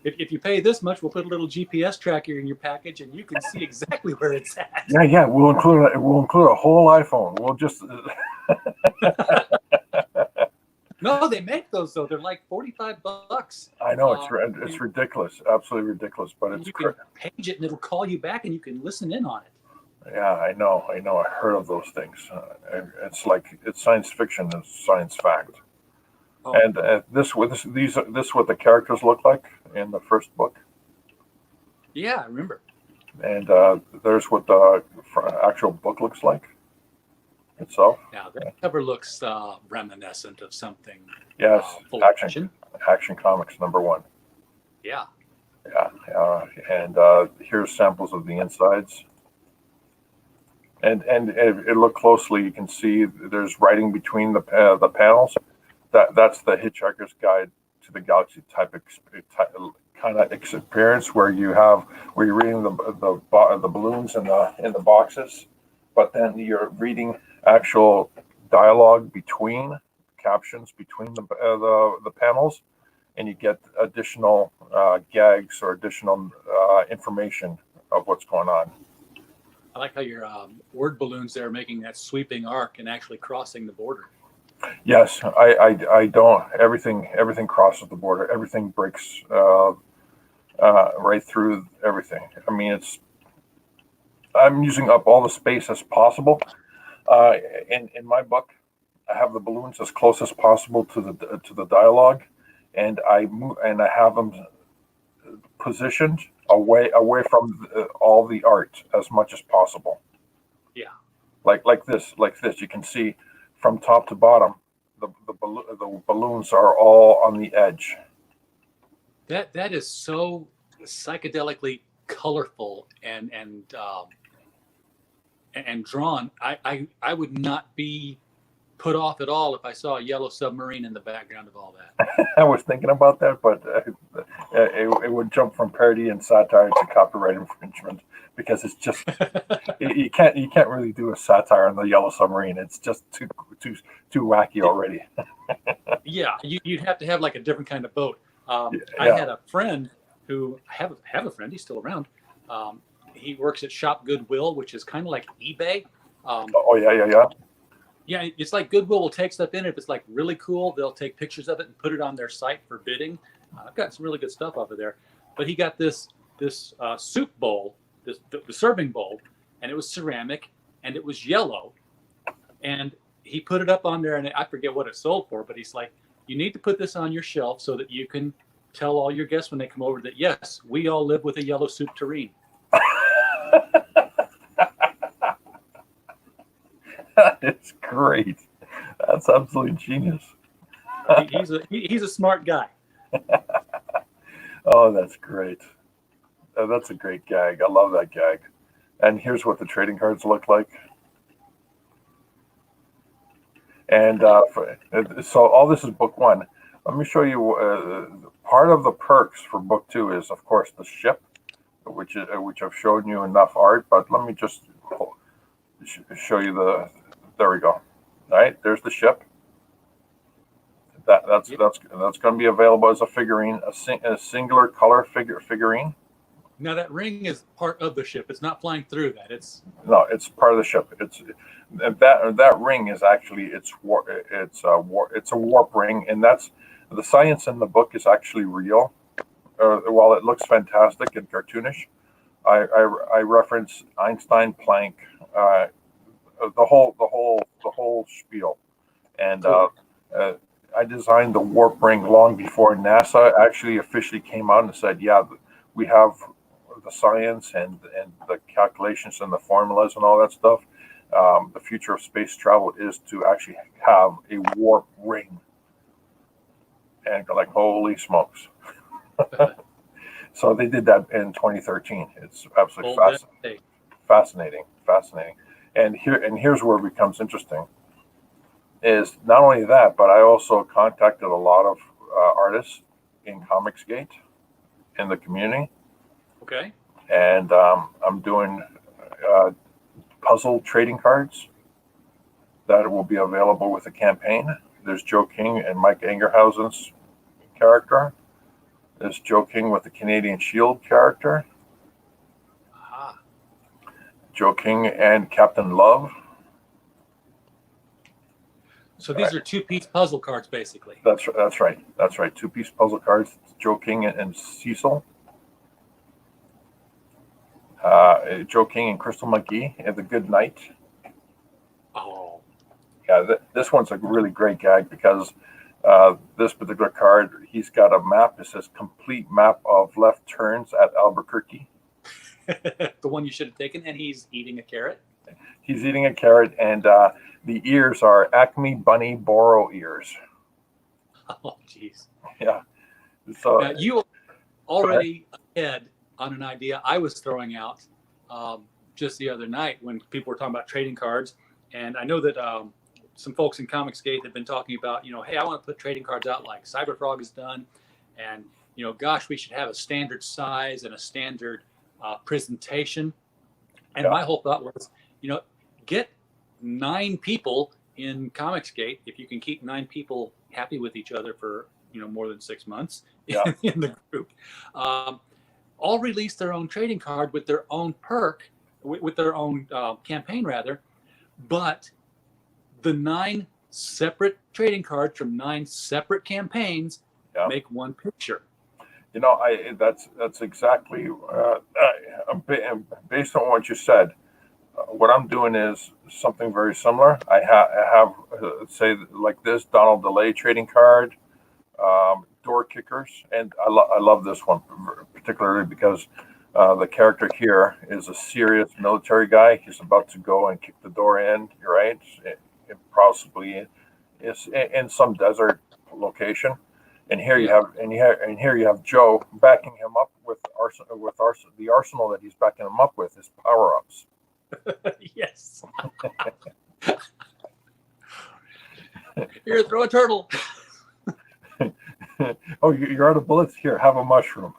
If you pay this much, we'll put a little GPS tracker in your package, and you can see exactly where it's at. Yeah. We'll include a whole iPhone. We'll just. No, they make those though. They're like $45. I know it's ridiculous, absolutely ridiculous, but it's you can page it and it'll call you back and you can listen in on it. Yeah, I know. I heard of those things. It's science fiction and science fact. Oh. And this what the characters look like in the first book. Yeah, I remember. And there's what the actual book looks like itself. Now that cover looks reminiscent of something. Yes, Action Comics #1. Yeah. Yeah, and here's samples of the insides. And if you look closely, you can see there's writing between the panels. That's the Hitchhiker's Guide to the Galaxy type kind of experience where you're reading the balloons in the boxes, but then you're reading actual dialogue between captions between the panels, and you get additional gags or additional information of what's going on. I like how your word balloons there are making that sweeping arc and actually crossing the border. Yes, I don't. Everything crosses the border. Everything breaks right through everything. I mean, I'm using up all the space as possible. In my book, I have the balloons as close as possible to the dialogue, and I have them positioned away from all the art as much as possible. Yeah. Like this. You can see from top to bottom, the balloons are all on the edge. That is so psychedelically colorful and drawn. I would not be put off at all if I saw a yellow submarine in the background of all that. I was thinking about that, but it would jump from parody and satire to copyright infringement because it's just you can't really do a satire on the yellow submarine. It's just too wacky already. Yeah, you'd have to have like a different kind of boat. I had a friend who I have a friend. He's still around. He works at Shop Goodwill, which is kind of like eBay. Yeah, it's like Goodwill will take stuff in. If it's like really cool, they'll take pictures of it and put it on their site for bidding. I've got some really good stuff over there. But he got this soup bowl, the serving bowl, and it was ceramic and it was yellow. And he put it up on there, and I forget what it sold for, but he's like, you need to put this on your shelf so that you can tell all your guests when they come over that, yes, we all live with a yellow soup tureen. That is great. That's absolutely genius. He's a smart guy. Oh, that's great. That's a great gag. I love that gag. And here's what the trading cards look like. And so all this is book 1. Let me show you part of the perks for book 2 is, of course, the ship, which I've shown you enough art. But let me just show you there we go. All right, there's the ship. That's Yeah. that's going to be available as a figurine, a singular color figurine. Now that ring is part of the ship. It's not flying through that. It's No, it's part of the ship. It's that ring is actually it's a warp ring, and that's the science in the book is actually real. While it looks fantastic and cartoonish, I reference Einstein, Planck, the whole spiel, and cool. I designed the warp ring long before NASA actually officially came out and said, yeah, we have the science and the calculations and the formulas and all that stuff. The future of space travel is to actually have a warp ring. And go like, holy smokes. So they did that in 2013. It's absolutely fascinating. And here's where it becomes interesting. Is not only that, but I also contacted a lot of artists in Comicsgate in the community. Okay. And I'm doing puzzle trading cards that will be available with the campaign. There's Joe King and Mike Angerhausen's character. There's Joe King with the Canadian Shield character. Aha. Joe King and Captain Love. So these are two-piece puzzle cards, basically. That's right. 2-piece puzzle cards. Joe King and Cecil. Joe King and Crystal McGee and the Good Night. Oh. Yeah, this one's a really great gag because this particular card, he's got a map. It says complete map of left turns at Albuquerque. The one you should have taken, and he's eating a carrot. He's eating a carrot, and the ears are Acme Bunny Boro ears. Oh, jeez. Yeah. So now, you already ahead on an idea I was throwing out just the other night when people were talking about trading cards. And I know that some folks in Comicsgate have been talking about, hey, I want to put trading cards out like Cyberfrog has done. And, gosh, we should have a standard size and a standard presentation. And my whole thought was, get 9 people in Comicsgate. If you can keep 9 people happy with each other for, more than 6 months in the group, all release their own trading card with their own perk, with their own campaign rather. But the 9 separate trading cards from 9 separate campaigns make one picture. That's exactly based on what you said. What I'm doing is something very similar. I have say like this Donald DeLay trading card, door kickers, and I love this one particularly because the character here is a serious military guy. He's about to go and kick the door in. Right, it possibly is in some desert location. And here you have Joe backing him up with the arsenal that he's backing him up with is power-ups. Yes. Here, throw a turtle. Oh, you're out of bullets? Here, have a mushroom.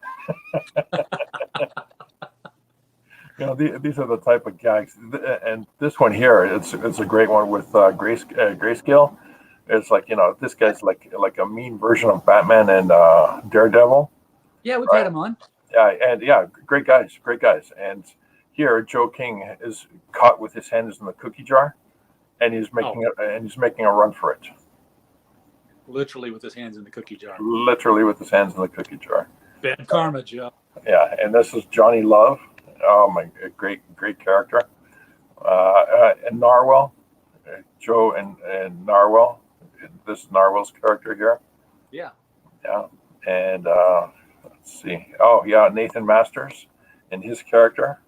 These are the type of gags. And this one here, it's a great one with Grayscale. It's like, this guy's like a mean version of Batman and Daredevil. Yeah, we've had him on. Yeah, great guys. And here, Joe King is caught with his hands in the cookie jar, and he's making a run for it. Literally with his hands in the cookie jar. Bad karma, Joe. Yeah, and this is Johnny Love. Oh my, great character. And Narwhal, Joe and Narwhal. This is Narwhal's character here. Yeah. And let's see. Oh yeah, Nathan Masters and his character.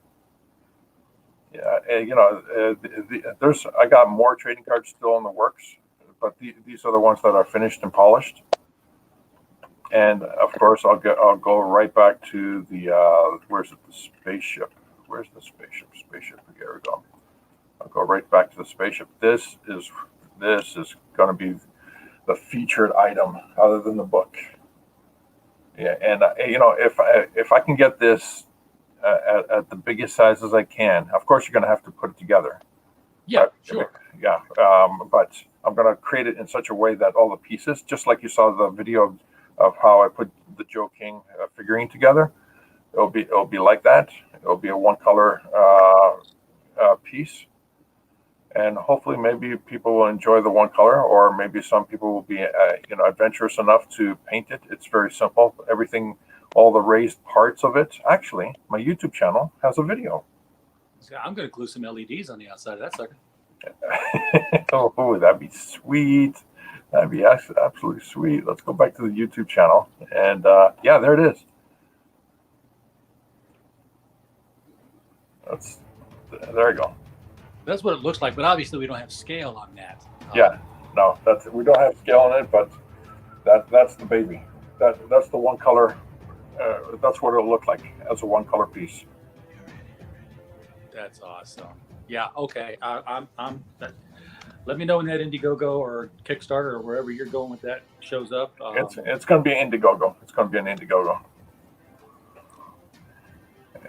Yeah, and, I got more trading cards still in the works, but these are the ones that are finished and polished. And of course, I'll go right back to the where's the spaceship? Where's the spaceship? Here we go. I'll go right back to the spaceship. This is going to be the featured item, other than the book. Yeah, and if I can get this at the biggest size as I can, of course you're going to have to put it together. Yeah, But, sure. yeah, but I'm going to create it in such a way that all the pieces, just like you saw the video of how I put the Joe King figurine together, it'll be like that. It'll be a one color piece, and hopefully maybe people will enjoy the one color, or maybe some people will be adventurous enough to paint it. It's very simple. Everything, all the raised parts of it. Actually, my YouTube channel has a video. So I'm going to glue some LEDs on the outside of that sucker. Oh, that'd be sweet. That'd be absolutely sweet. Let's go back to the YouTube channel, and yeah, there it is. There you go. That's what it looks like, but obviously we don't have scale on that. Yeah, no, we don't have scale on it, but that's the baby. That's the one color. That's what it'll look like as a one color piece. That's awesome. Yeah. Okay. Let me know when that Indiegogo or Kickstarter or wherever you're going with that shows up. It's going to be an Indiegogo. It's going to be an Indiegogo.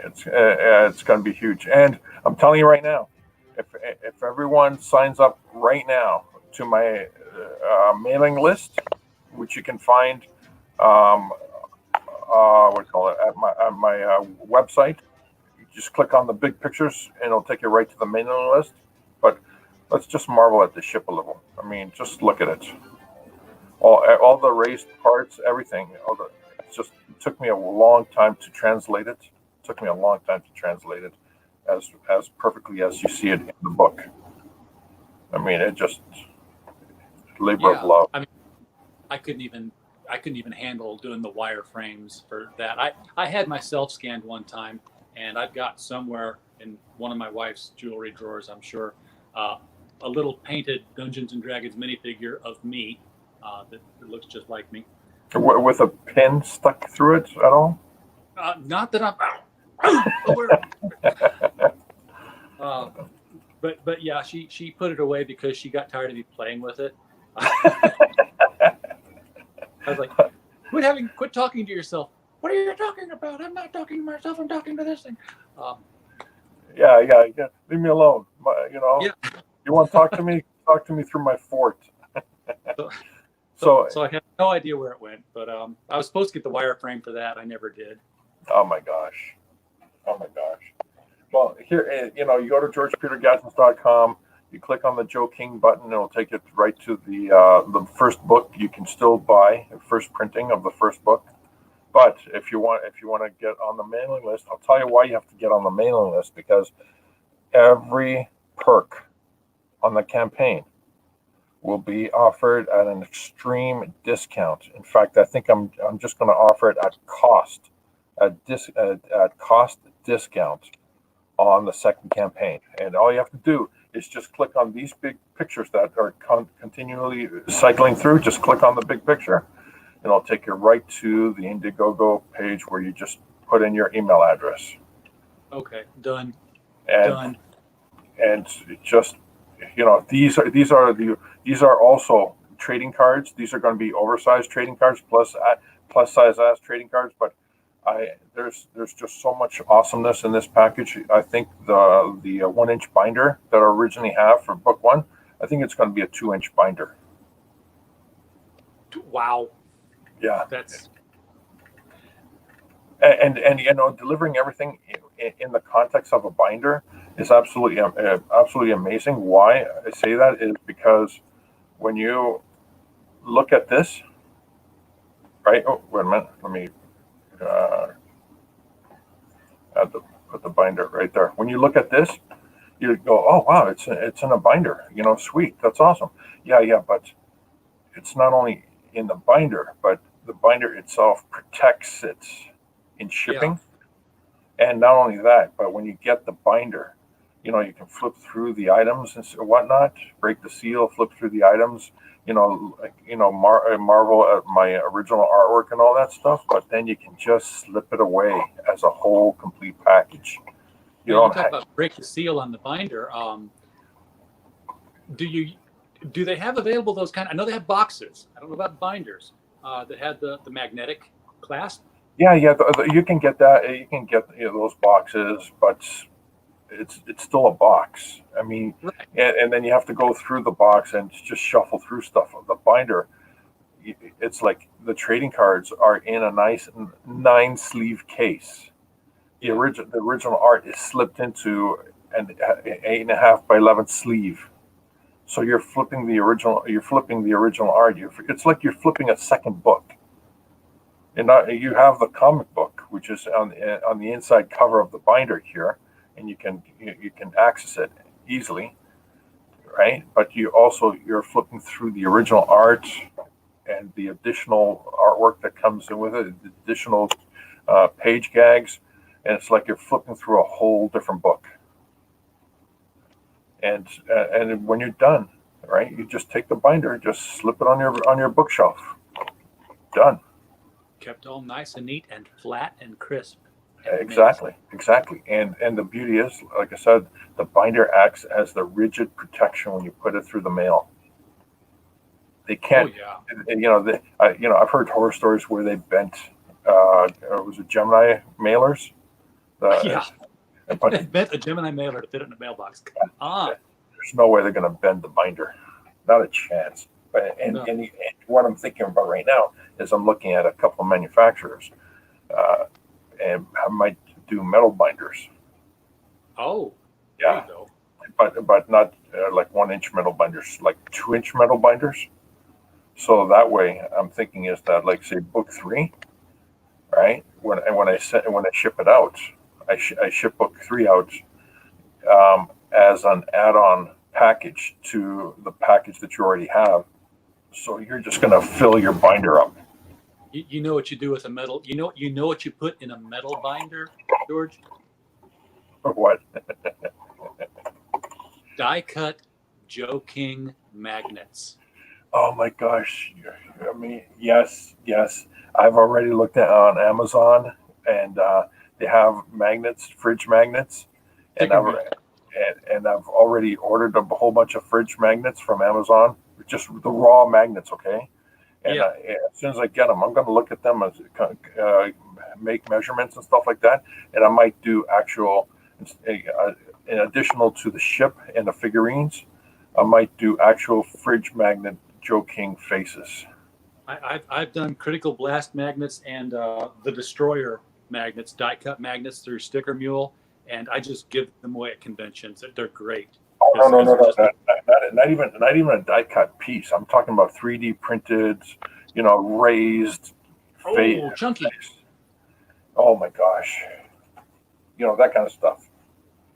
It's going to be huge, and I'm telling you right now, if everyone signs up right now to my mailing list, which you can find what do you call it, at my website, you just click on the big pictures and it'll take you right to the mailing list. But let's just marvel at the ship a little. I mean, just look at it. All the raised parts, everything. It took me a long time to translate it. Took me a long time to translate it as perfectly as you see it in the book. I mean, it just labor of love. I mean, I couldn't even handle doing the wireframes for that. I had myself scanned one time, and I've got somewhere in one of my wife's jewelry drawers, I'm sure, a little painted Dungeons and Dragons minifigure of me that looks just like me. With a pin stuck through it at all? Not that I'm. But yeah, she put it away because she got tired of me playing with it. I was like, quit talking to yourself. What are you talking about? I'm not talking to myself. I'm talking to this thing. Yeah. Leave me alone. Yeah. You want to talk to me? Talk to me through my fort. So I have no idea where it went, but I was supposed to get the wireframe for that. I never did. Oh my gosh. Well, here, you go to georgepetergadsden.com. You click on the Joe King button, and it'll take you right to the first book. You can still buy the first printing of the first book. But if you want to get on the mailing list, I'll tell you why you have to get on the mailing list, because every perk on the campaign will be offered at an extreme discount. In fact, I think I'm just going to offer it at cost discount on the second campaign. And all you have to do is just click on these big pictures that are continually cycling through. Just click on the big picture, and it'll take you right to the Indiegogo page where you just put in your email address. Okay, done. And just these are also trading cards. These are going to be oversized trading cards plus size ass trading cards, but there's just so much awesomeness in this package. I think the 1-inch binder that I originally have for book one, I think it's going to be a 2-inch binder. Wow. Yeah. That's and delivering everything in the context of a binder is absolutely amazing. Why I say that is because when you look at this, right? Oh, wait a minute. Let me put the binder right there. When you look at this, you go, "Oh wow, it's in a binder." Sweet, that's awesome. Yeah, but it's not only in the binder, but the binder itself protects it in shipping. Yeah. And not only that, but when you get the binder, you can flip through the items and whatnot, break the seal, flip through the items. Marvel at my original artwork and all that stuff, but then you can just slip it away as a whole complete package. You talk about break the seal on the binder. Do they have available those kind? I know they have boxes. I don't know about binders that had the magnetic clasp. Yeah. You can get that. You can get those boxes, but it's still a box. I mean, Right. and then you have to go through the box and just shuffle through stuff. The binder, it's like the trading cards are in a nice 9-sleeve case. The original art is slipped into an 8.5 by 11 sleeve. So you're flipping the original. You're flipping the original art. It's like you're flipping a second book. And you have the comic book, which is on the inside cover of the binder here, and you can access it easily, right? But you're flipping through the original art and the additional artwork that comes in with it, the additional page gags, and it's like you're flipping through a whole different book. And when you're done, right, you just take the binder, just slip it on your bookshelf. Done. Kept all nice and neat and flat and crisp. Exactly. And the beauty is, like I said, the binder acts as the rigid protection when you put it through the mail. They can't, I've heard horror stories where they bent, was it Gemini mailers? But bent a Gemini mailer to fit it in a mailbox. Come on. There's no way they're going to bend the binder. Not a chance. And what I'm thinking about right now is I'm looking at a couple of manufacturers, and I might do metal binders. Oh, yeah. There you go. But not like 1-inch metal binders, like 2-inch metal binders. So that way, I'm thinking is that, like, say, book 3, right? When I ship it out, I ship book 3 out as an add-on package to the package that you already have. So you're just going to fill your binder up. You know what you do with a metal. You know what you put in a metal binder, George? What? Die cut Joe King magnets. Oh my gosh! I mean, yes. I've already looked at on Amazon, and they have magnets, fridge magnets, and I've already ordered a whole bunch of fridge magnets from Amazon. Just the raw magnets, okay? And as soon as I get them, I'm going to look at them, make measurements and stuff like that, and I might do actual, in additional to the ship and the figurines, I might do actual fridge magnet Joe King faces. I've done critical blast magnets and the destroyer magnets, die cut magnets through Sticker Mule, and I just give them away at conventions. They're great. Oh no! Not even a die cut piece. I'm talking about 3D printed, raised. Chunky. Face. Oh my gosh! That kind of stuff.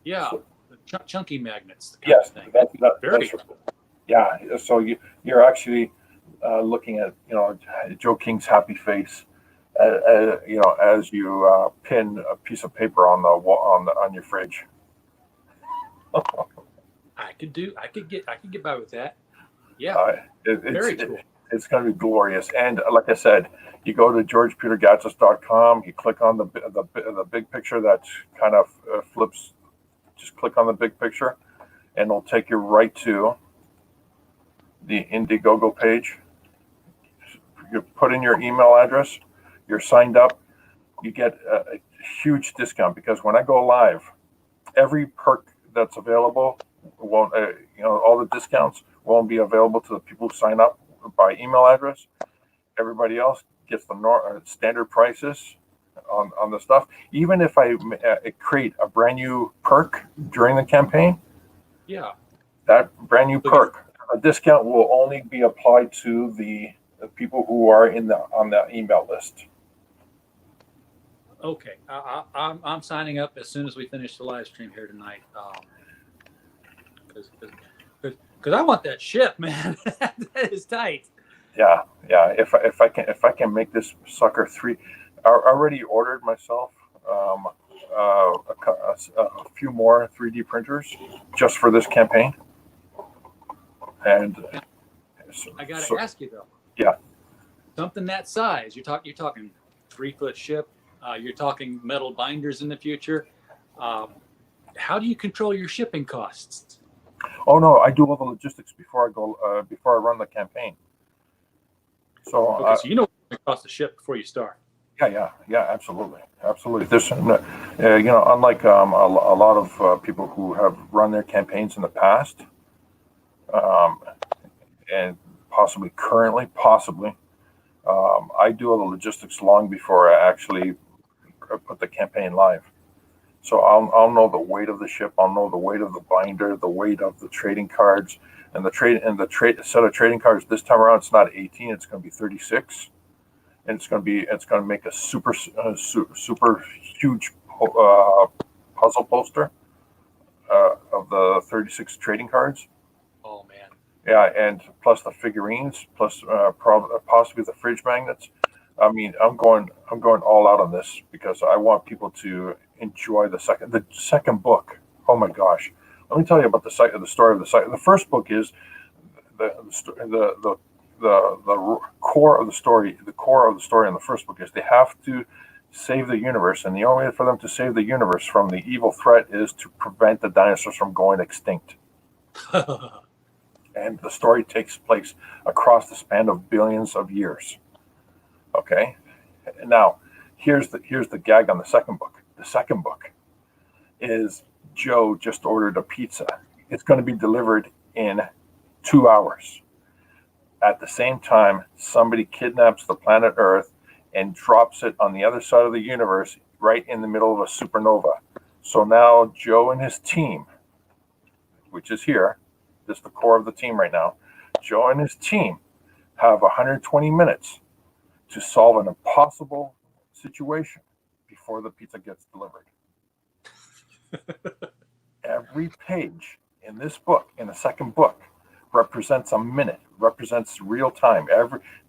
Yeah, so, chunky magnets. Yes, that's very cool. Yeah, so you're actually looking at Joe King's happy face, as you pin a piece of paper on the wall on your fridge. I could get by with that. Yeah, very cool. It's going to be glorious. And like I said, you go to georgepetergadgets.com. You click on the big picture that kind of flips. Just click on the big picture, and it'll take you right to the Indiegogo page. You put in your email address. You're signed up. You get a huge discount because when I go live, every perk that's available won't, all the discounts won't be available to the people who sign up by email address. Everybody else gets the standard prices on the stuff. Even if I create a brand new perk during the campaign, that brand new perk, a discount will only be applied to the people who are on the email list. Okay, I'm signing up as soon as we finish the live stream here tonight. Because I want that ship, man. That is tight. Yeah. If I can make this sucker 3, I already ordered myself a few more 3D printers just for this campaign. And I gotta ask you though. Yeah. Something that size. You're talking 3-foot ship. You're talking metal binders in the future. How do you control your shipping costs? Oh no, I do all the logistics before I run the campaign. So, so you know what it costs to ship before you start. Yeah, absolutely. There's, unlike a lot of people who have run their campaigns in the past, um, and possibly, I do all the logistics long before I actually put the campaign live. So I'll know the weight of the ship. I'll know the weight of the binder, the weight of the trading cards, and the set of trading cards. This time around, it's not 18. It's going to be 36, and it's going to make a super huge puzzle poster of the 36 trading cards. Oh man. Yeah, and plus the figurines, plus possibly the fridge magnets. I mean, I'm going all out on this because I want people to enjoy the second book. Oh my gosh, let me tell you about the story of the second. The first book is the core of the story. The core of the story in the first book is they have to save the universe, and the only way for them to save the universe from the evil threat is to prevent the dinosaurs from going extinct. And the story takes place across the span of billions of years. Okay, now here's the gag on the second book. The second book is Joe just ordered a pizza. It's going to be delivered in 2 hours. At the same time, somebody kidnaps the planet Earth and drops it on the other side of the universe, right in the middle of a supernova. So now Joe and his team, which is here, this is the core of the team right now. Joe and his team have 120 minutes to solve an impossible situation before the pizza gets delivered. Every page in this book, in the second book, represents a minute, represents real time.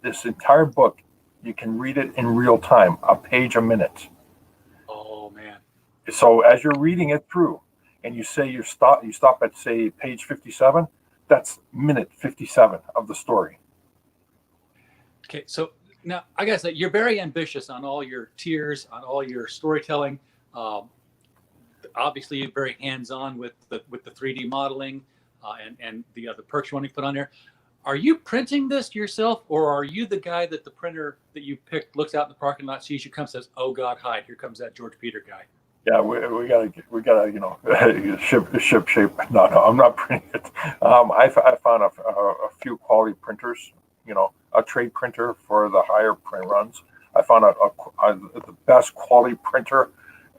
This entire book, you can read it in real time, a page a minute. Oh man. So as you're reading it through, and you stop at say page 57, that's minute 57 of the story. Okay, so now I gotta say you're very ambitious on all your tiers, on all your storytelling. Obviously, you're very hands-on with the 3D modeling and the other perks you want to put on there. Are you printing this yourself, or are you the guy that the printer that you picked looks out in the parking lot, sees you come, says, "Oh God, hide! Here comes that George Peter guy." Yeah, we gotta ship shape. No, I'm not printing it. I found a few quality printers. A trade printer for the higher print runs. I found the best quality printer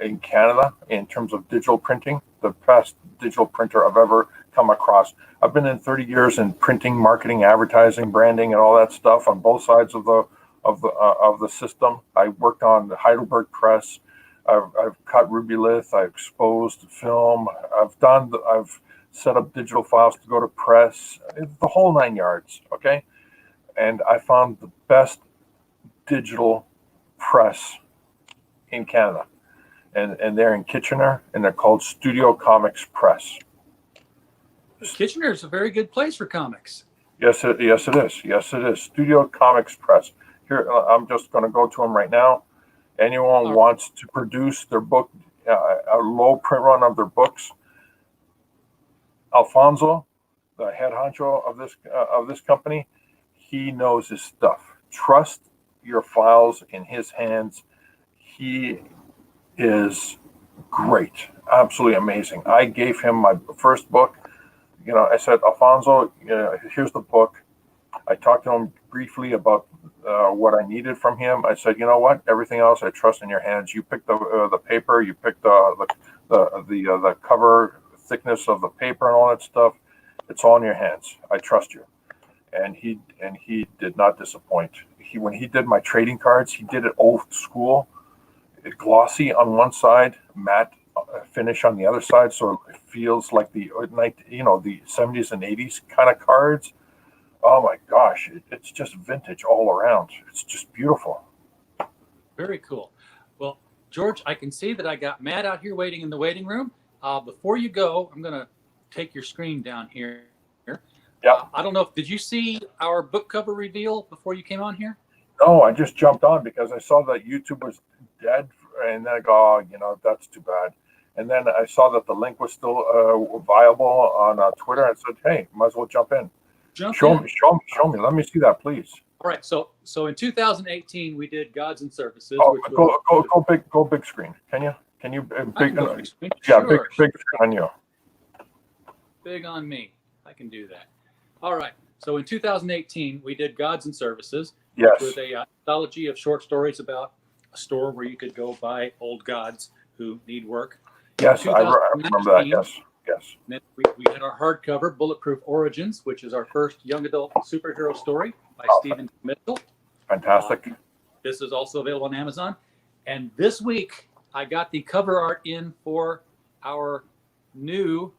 in Canada in terms of digital printing. The best digital printer I've ever come across. I've been in 30 years in printing, marketing, advertising, branding, and all that stuff on both sides of the system. I worked on the Heidelberg press. I've cut rubylith. I've exposed film. I've set up digital files to go to press. The whole 9 yards. Okay, and I found the best digital press in Canada, and they're in Kitchener, and they're called Studio Comics Press. Kitchener is a very good place for comics. Yes, it is. Yes, it is. Studio Comics Press. Here, I'm just going to go to them right now. Anyone wants to produce their book, a low print run of their books, Alfonso, the head honcho of this company, he knows his stuff. Trust your files in his hands. He is great, absolutely amazing. I gave him my first book. I said, Alfonso, here's the book. I talked to him briefly about what I needed from him. I said, you know what? Everything else I trust in your hands. You pick the paper. You pick the cover thickness of the paper and all that stuff. It's all in your hands. I trust you. And he did not disappoint. When he did my trading cards, he did it old school, glossy on one side, matte finish on the other side, so it feels like the 70s and 80s kind of cards. Oh my gosh, it's just vintage all around. It's just beautiful. Very cool. Well, George, I can see that I got Matt out here waiting in the waiting room. Before you go, I'm going to take your screen down here. Yeah. I don't know. Did you see our book cover reveal before you came on here? No, I just jumped on because I saw that YouTube was dead, and then I go, that's too bad. And then I saw that the link was still viable on Twitter. And I said, hey, might as well jump in. Show me. Let me see that, please. All right. So in 2018 we did Gods and Services. Oh, Which was, go big screen. Can you I big? can go big screen. Yeah, Sure. big screen on you. Big on me. I can do that. All right. So in 2018 we did Gods and Services, Yes. which was a anthology of short stories about a store where you could go buy old gods who need work. Yes, I remember that. Yes. Then we had our hardcover, Bulletproof Origins, which is our first young adult superhero story by Stephen Mitchell. Fantastic. This is also available on Amazon. And this week, I got the cover art in for our new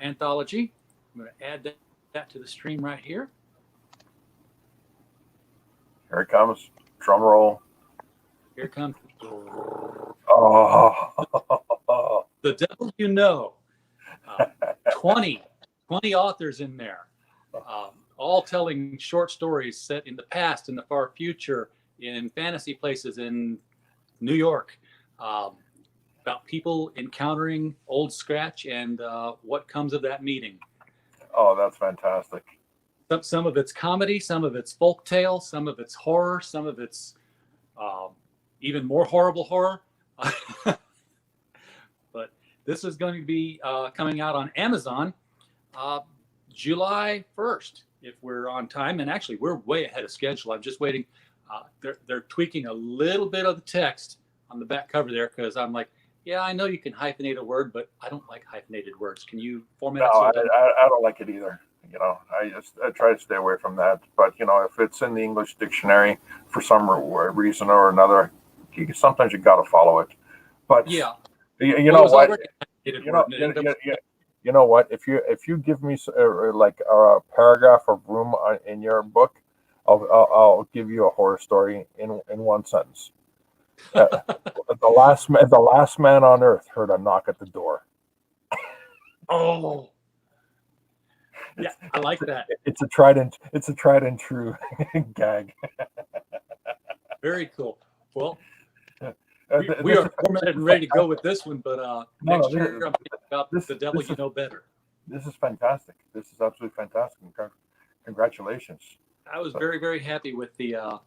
anthology. I'm going to add that to the stream right here. Here it comes. Drum roll. Here it comes. Oh. The Devil You Know. 20 authors in there, all telling short stories set in the past, in the far future, in fantasy places in New York, about people encountering Old Scratch and what comes of that meeting. Oh, that's fantastic. Some of it's comedy, some of it's folktale, some of it's horror, some of it's even more horrible horror. But this is going to be coming out on Amazon July 1st, if we're on time. And actually, we're way ahead of schedule. I'm just waiting. They're tweaking a little bit of the text on the back cover there, because I'm like, yeah, I know you can hyphenate a word, but I don't like hyphenated words. Can you format it? No, I don't like it either. You know, I try to stay away from that. But, you know, if it's in the English dictionary for some reason or another, sometimes you got to follow it. But yeah, you know what? You know what? If you give me like a paragraph of room in your book, I'll give you a horror story in one sentence. The last man on earth heard a knock at the door. Oh, yeah, I like that. It's a tried and true gag. Very cool. Well, we are formatted and ready to go with this one, but next year I'm thinking about The Devil You Know Better. This is fantastic. This is absolutely fantastic. Congratulations. I was very, very happy with the art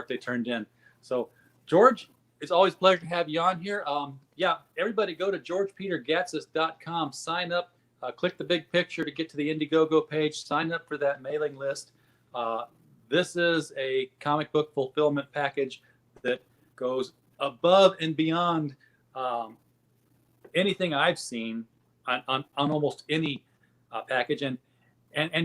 they turned in. So, George, it's always a pleasure to have you on here. Yeah, everybody go to georgepetergatsis.com, sign up, click the big picture to get to the Indiegogo page, sign up for that mailing list. This is a comic book fulfillment package that goes above and beyond anything I've seen on almost any package. And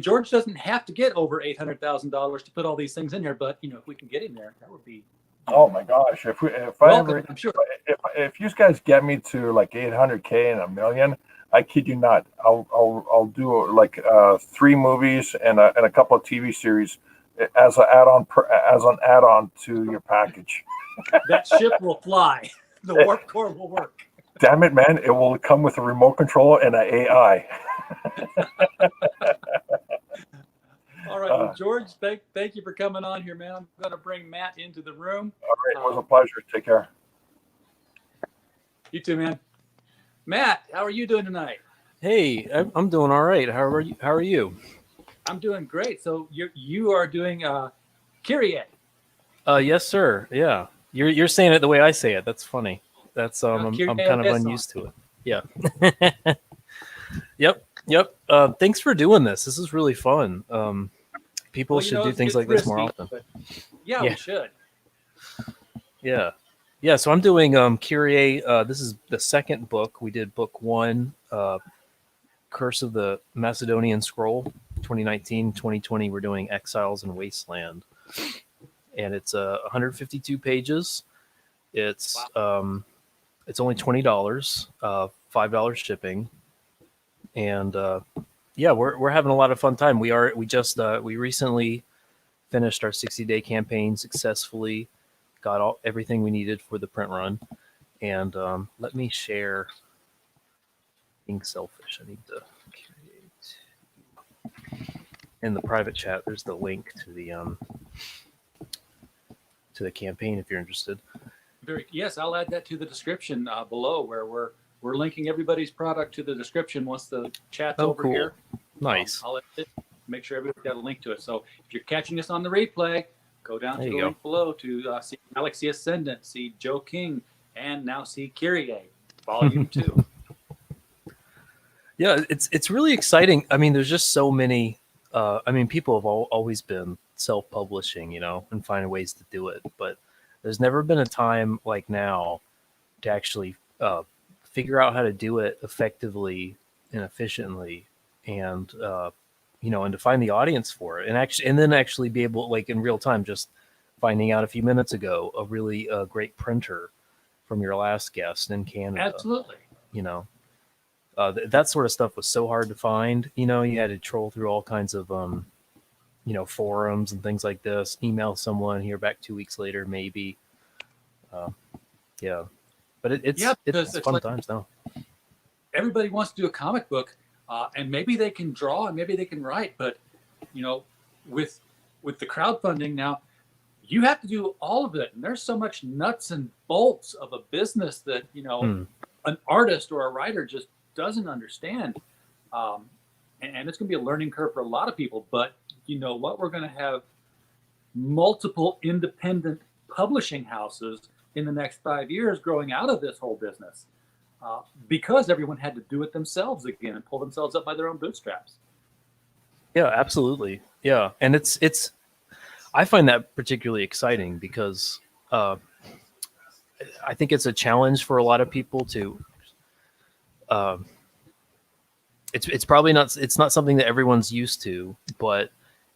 George doesn't have to get over $800,000 to put all these things in there, but you know, if we can get in there, that would be. Oh my gosh! If you guys get me to like 800K and $1 million, I kid you not, I'll do like 3 movies and a couple of TV series as an add-on to your package. That ship will fly. The warp core will work. Damn it, man! It will come with a remote control and an AI. All right, well, George, thank you for coming on here, man. I'm going to bring Matt into the room. All right, it was a pleasure. Take care. You too, man. Matt, how are you doing tonight? Hey, I'm doing all right. How are you? I'm doing great. So you are doing Kyrie. Yes, sir. Yeah, you're saying it the way I say it. That's funny. That's I'm kind of unused to it. Yeah. Yep. Thanks for doing this. This is really fun. People should do things like this more often. Yeah, we should. Yeah. So I'm doing Kyrie. This is the second book. We did book 1, Curse of the Macedonian Scroll, 2019. 2020, we're doing Exiles and Wasteland. And it's 152 pages. It's it's only $20, $5 shipping. And yeah, we're having a lot of fun time. We recently finished our 60-day campaign successfully, got everything we needed for the print run. And let me share. Being selfish, I need to create in the private chat. There's the link to the campaign if you're interested. Yes, I'll add that to the description below, where we're linking everybody's product to the description once the chat's over cool. here. Nice. I'll edit it. make sure everybody's got a link to it. So if you're catching us on the replay, go down to the link below to see Galaxy Ascendant, see Joe King, and now see Kyrie, Volume 2. Yeah, it's really exciting. I mean, there's just so many. I mean, people have always been self-publishing, you know, and finding ways to do it. But there's never been a time like now to actually figure out how to do it effectively and efficiently, and you know, and to find the audience for it, and then actually be able, like in real time, just finding out a few minutes ago a really great printer from your last guest in Canada. Absolutely. You know. That sort of stuff was so hard to find. You know, you had to troll through all kinds of, you know, forums and things like this. Email someone, hear back 2 weeks later, maybe. Yeah, but it's fun like, times now. Everybody wants to do a comic book, and maybe they can draw and maybe they can write, but you know, with the crowdfunding now, you have to do all of it, and there's so much nuts and bolts of a business that, you know, an artist or a writer just doesn't understand, and it's going to be a learning curve for a lot of people. But you know what, we're going to have multiple independent publishing houses in the next 5 years growing out of this whole business, because everyone had to do it themselves again and pull themselves up by their own bootstraps. Yeah, absolutely. Yeah, and it's I find that particularly exciting because I think it's a challenge for a lot of people to. It's probably not. It's not something that everyone's used to, but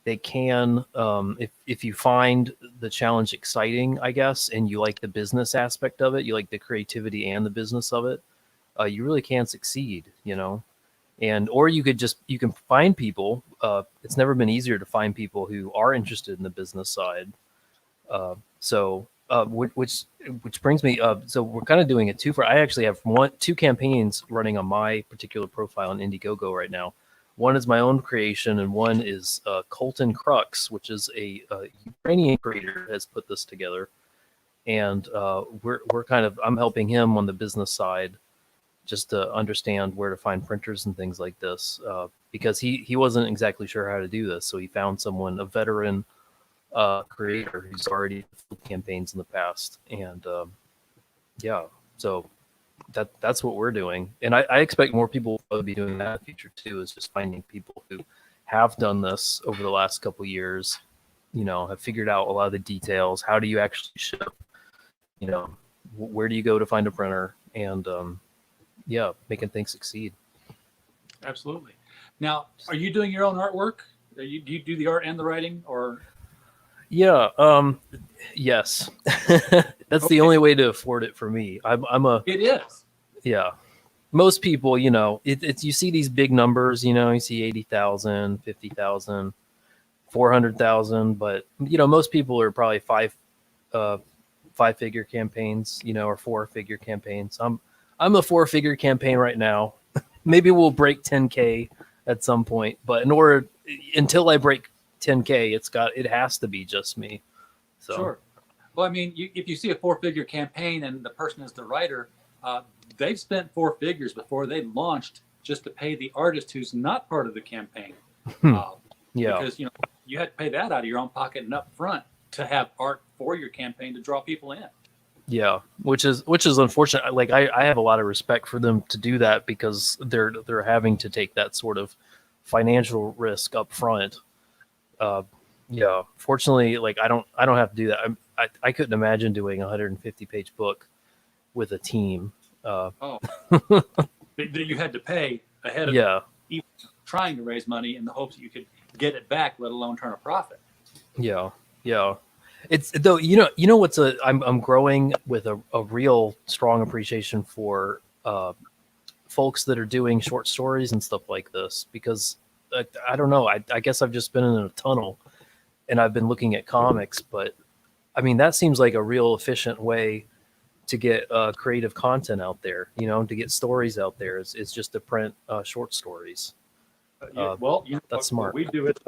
they can. If you find the challenge exciting, I guess, and you like the business aspect of it, you like the creativity and the business of it, you really can succeed. You know, or you can find people. It's never been easier to find people who are interested in the business side. Which brings me up. So we're kind of doing a two-for. I actually have two campaigns running on my particular profile on Indiegogo right now. One is my own creation, and one is Colton Crux, which is a Ukrainian creator has put this together. And I'm helping him on the business side, just to understand where to find printers and things like this, because he wasn't exactly sure how to do this. So he found someone, a veteran creator who's already filled campaigns in the past, and so that's what we're doing, and I expect more people will be doing that in the future too, is just finding people who have done this over the last couple of years, you know, have figured out a lot of the details. How do you actually ship, you know, where do you go to find a printer, and making things succeed. Absolutely. Now, are you doing your own artwork? Do you do the art and the writing, or? Yeah. Yes. That's the only way to afford it for me. It is. Yeah. Most people, you know, it's you see these big numbers, you know, you see 80,000, 50,000, 400,000, but you know, most people are probably five-figure campaigns, you know, or four-figure campaigns. I'm a four-figure campaign right now. Maybe we'll break 10K at some point, but until I break 10K, it has to be just me. So. Sure. Well, I mean, if you see a four-figure campaign and the person is the writer, they've spent four figures before they launched just to pay the artist who's not part of the campaign. Because, you know, you had to pay that out of your own pocket and up front to have art for your campaign to draw people in. Yeah, which is unfortunate. Like I have a lot of respect for them to do that, because they're having to take that sort of financial risk up front. Fortunately, like I don't have to do that. I couldn't imagine doing a 150-page book with a team. That you had to pay ahead of even trying to raise money in the hopes that you could get it back, let alone turn a profit. Yeah. It's though, you know what's I'm growing with a real strong appreciation for folks that are doing short stories and stuff like this, because I don't know, I guess I've just been in a tunnel and I've been looking at comics, but I mean, that seems like a real efficient way to get creative content out there, you know, to get stories out there. It's just to print short stories. Well, you know, that's smart. We do it.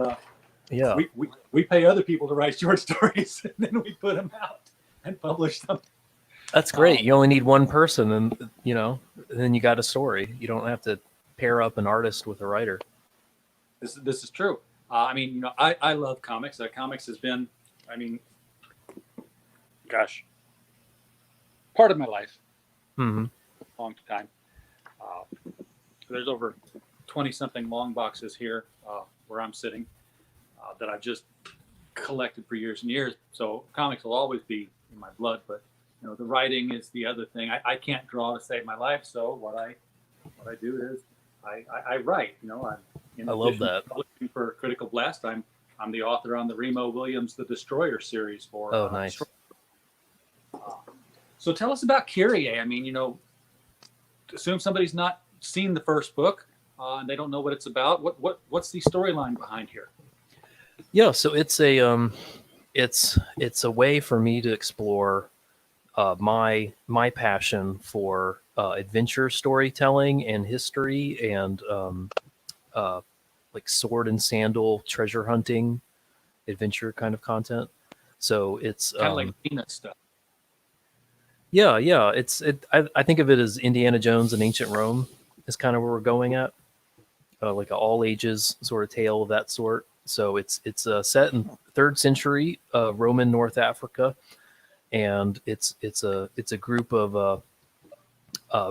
We pay other people to write short stories, and then we put them out and publish them. That's great. You only need one person, and you know, then you got a story. You don't have to pair up an artist with a writer. This is true. I mean, I love comics. Comics has been, I mean, gosh, part of my life, Mm-hmm. long time. There's over 20 something long boxes here where I'm sitting that I've just collected for years and years. So comics will always be in my blood, but the writing is the other thing. I can't draw to save my life, so what I do is I write. I love that. Publishing for Critical Blast, I'm the author on the Remo Williams The Destroyer series for. Oh, nice. So tell us about Kyrie. I mean, assume somebody's not seen the first book and they don't know what it's about. What's the storyline behind here? Yeah, so it's a way for me to explore my passion for adventure storytelling and history and like sword and sandal treasure hunting adventure kind of content. So it's kind of like peanut stuff. Yeah. I think of it as Indiana Jones and Ancient Rome is kind of where we're going at, like an all ages sort of tale of that sort. So it's set in 3rd century Roman North Africa, and it's a group of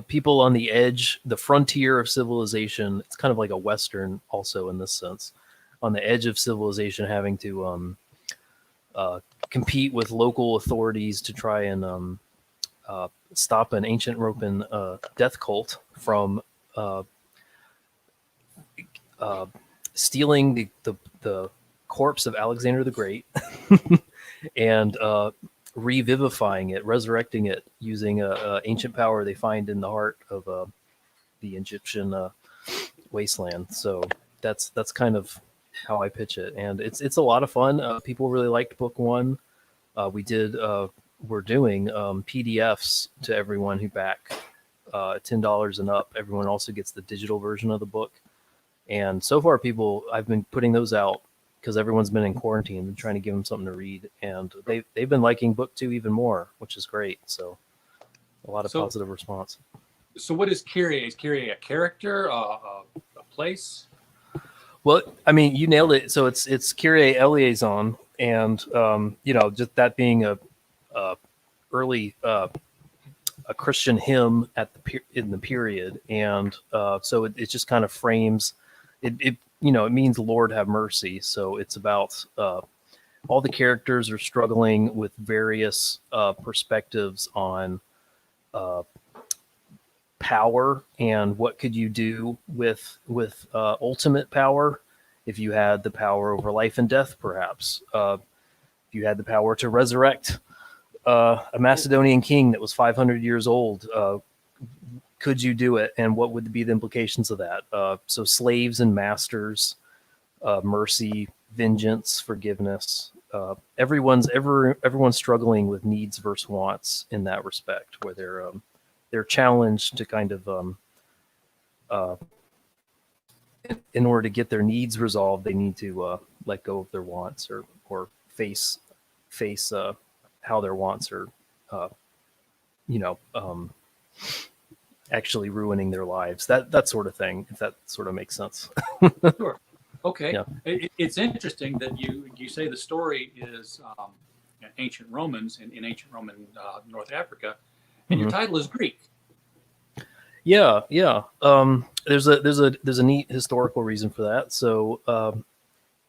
people on the edge, the frontier of civilization. It's kind of like a Western also in this sense, on the edge of civilization, having to compete with local authorities to try and stop an ancient Roman death cult from stealing the corpse of Alexander the Great and revivifying it, resurrecting it using a ancient power they find in the heart of the Egyptian wasteland. So that's kind of how I pitch it, and it's a lot of fun. People really liked book 1. We're doing PDFs to everyone who back $10 and up. Everyone also gets the digital version of the book. And so far, I've been putting those out because everyone's been in quarantine and trying to give them something to read. And they've been liking book 2 even more, which is great. So a lot of positive response. So what is Kyrie? Is Kyrie a character, a place? Well, I mean, you nailed it. So it's Kyrie Eleison, and just that being a early a Christian hymn in the period, and so it just kind of frames it. It means Lord have mercy. So it's about all the characters are struggling with various perspectives on power and what could you do with ultimate power if you had the power over life and death, perhaps if you had the power to resurrect a Macedonian king that was 500 years old, could you do it, and what would be the implications of that? So slaves and masters, mercy, vengeance, forgiveness. Everyone's struggling with needs versus wants in that respect, where they're challenged to kind of in order to get their needs resolved, they need to let go of their wants or face how their wants are actually ruining their lives, that sort of thing, if that sort of makes sense. Sure. Okay. Yeah. It's interesting that you say the story is ancient Romans in ancient Roman North Africa, and your title is Greek. Yeah. There's a neat historical reason for that. So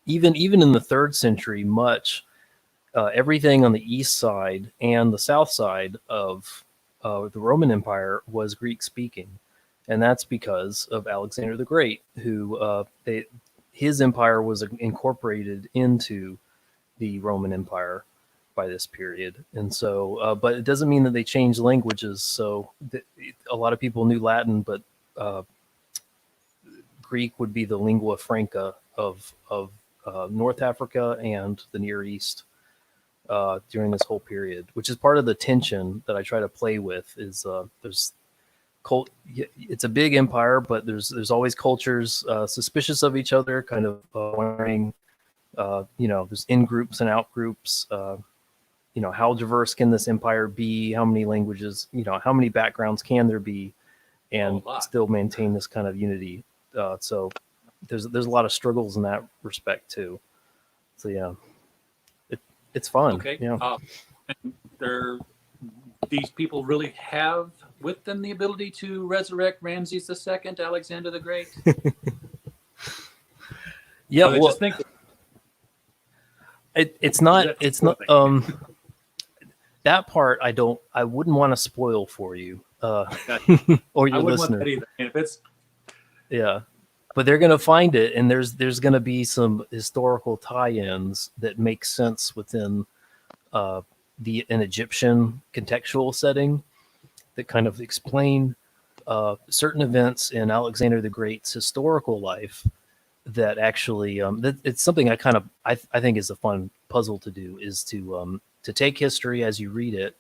even in the 3rd century, everything on the east side and the south side of the Roman Empire was Greek speaking, and that's because of Alexander the Great, who his empire was incorporated into the Roman Empire by this period. And so, but it doesn't mean that they changed languages. So a lot of people knew Latin, but Greek would be the lingua franca of North Africa and the Near East during this whole period, which is part of the tension that I try to play with. Is it's a big empire, but there's always cultures suspicious of each other, kind of wondering, there's in groups and out groups. How diverse can this empire be? How many languages? How many backgrounds can there be, and still maintain this kind of unity? So there's a lot of struggles in that respect too. So yeah, it's fun. Okay. Yeah. And these people really have with them the ability to resurrect Ramses II, Alexander the Great. Yeah. Or they Well, just think it's not. that's It's cool not. thing. That part I wouldn't want to spoil for you, Gotcha. or I your wouldn't want listener. that either. And if it's Yeah. But they're gonna find it, and there's gonna be some historical tie-ins that make sense within uh, an Egyptian contextual setting that kind of explain certain events in Alexander the Great's historical life that actually it's something I think is a fun puzzle to do, is to take history as you read it,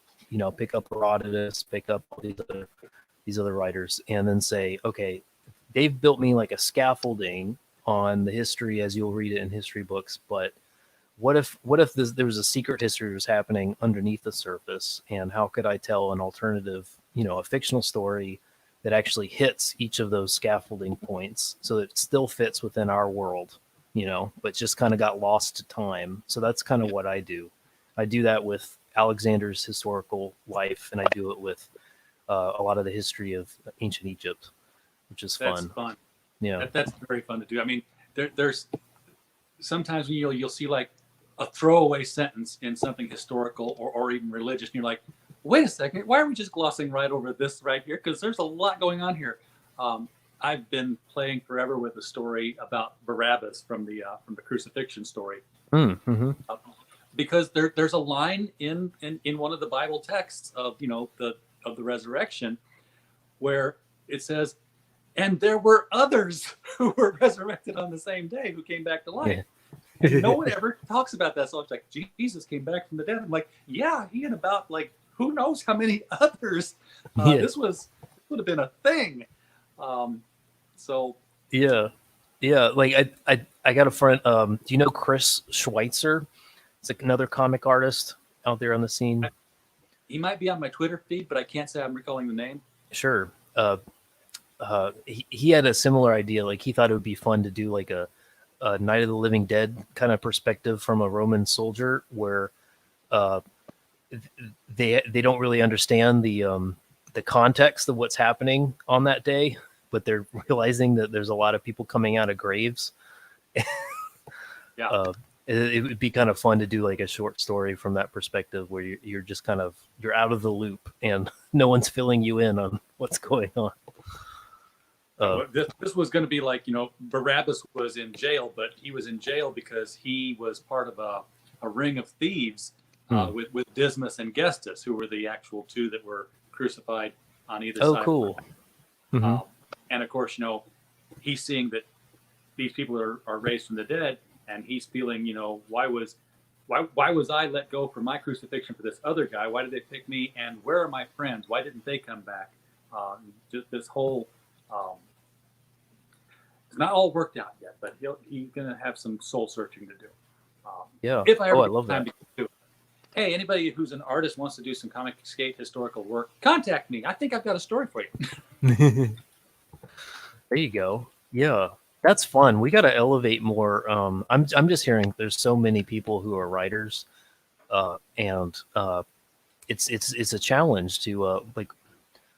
pick up Herodotus, pick up all these other writers, and then say, okay, they've built me like a scaffolding on the history as you'll read it in history books, but what if there was a secret history that was happening underneath the surface, and how could I tell an alternative, a fictional story that actually hits each of those scaffolding points so that it still fits within our world, but just kind of got lost to time. So that's kind of what I do. I do that with Alexander's historical life, and I do it with a lot of the history of ancient Egypt, which is that's fun. fun. Yeah. That's very fun to do. I mean, there's sometimes you'll see like a throwaway sentence in something historical or even religious, and you're like, wait a second, why are we just glossing right over this right here? Because there's a lot going on here. I've been playing forever with a story about Barabbas from the crucifixion story, Mm-hmm. because there's a line in one of the Bible texts of the resurrection where it says, and there were others who were resurrected on the same day who came back to life. Yeah. And no one ever talks about that. So it's like, Jesus came back from the dead. I'm like, yeah, he and about like who knows how many others. Yeah. This would have been a thing. So Yeah. Like I got a friend. Do you know Chris Schweitzer? It's like another comic artist out there on the scene. he might be on my Twitter feed, but I can't say I'm recalling the name. Sure. He had a similar idea. Like, he thought it would be fun to do like a Night of the Living Dead kind of perspective from a Roman soldier, where they don't really understand the context of what's happening on that day, but they're realizing that there's a lot of people coming out of graves. Yeah. It would be kind of fun to do like a short story from that perspective, where you're just kind of, you're out of the loop and no one's filling you in on what's going on. This was going to be like, Barabbas was in jail, but he was in jail because he was part of a ring of thieves with Dismas and Gestus, who were the actual two that were crucified on either side. Oh, cool. Mm-hmm. And of course, he's seeing that these people are raised from the dead, and he's feeling, why was I let go for my crucifixion for this other guy? Why did they pick me? And where are my friends? Why didn't they come back? Just this whole it's not all worked out yet, but he's gonna have some soul searching to do. Yeah. If I ever I get love time that. to do it. Hey, anybody who's an artist wants to do some comic skate historical work, contact me. I think I've got a story for you. There you go. Yeah, that's fun. We got to elevate more. I'm just hearing there's so many people who are writers, and it's a challenge to like.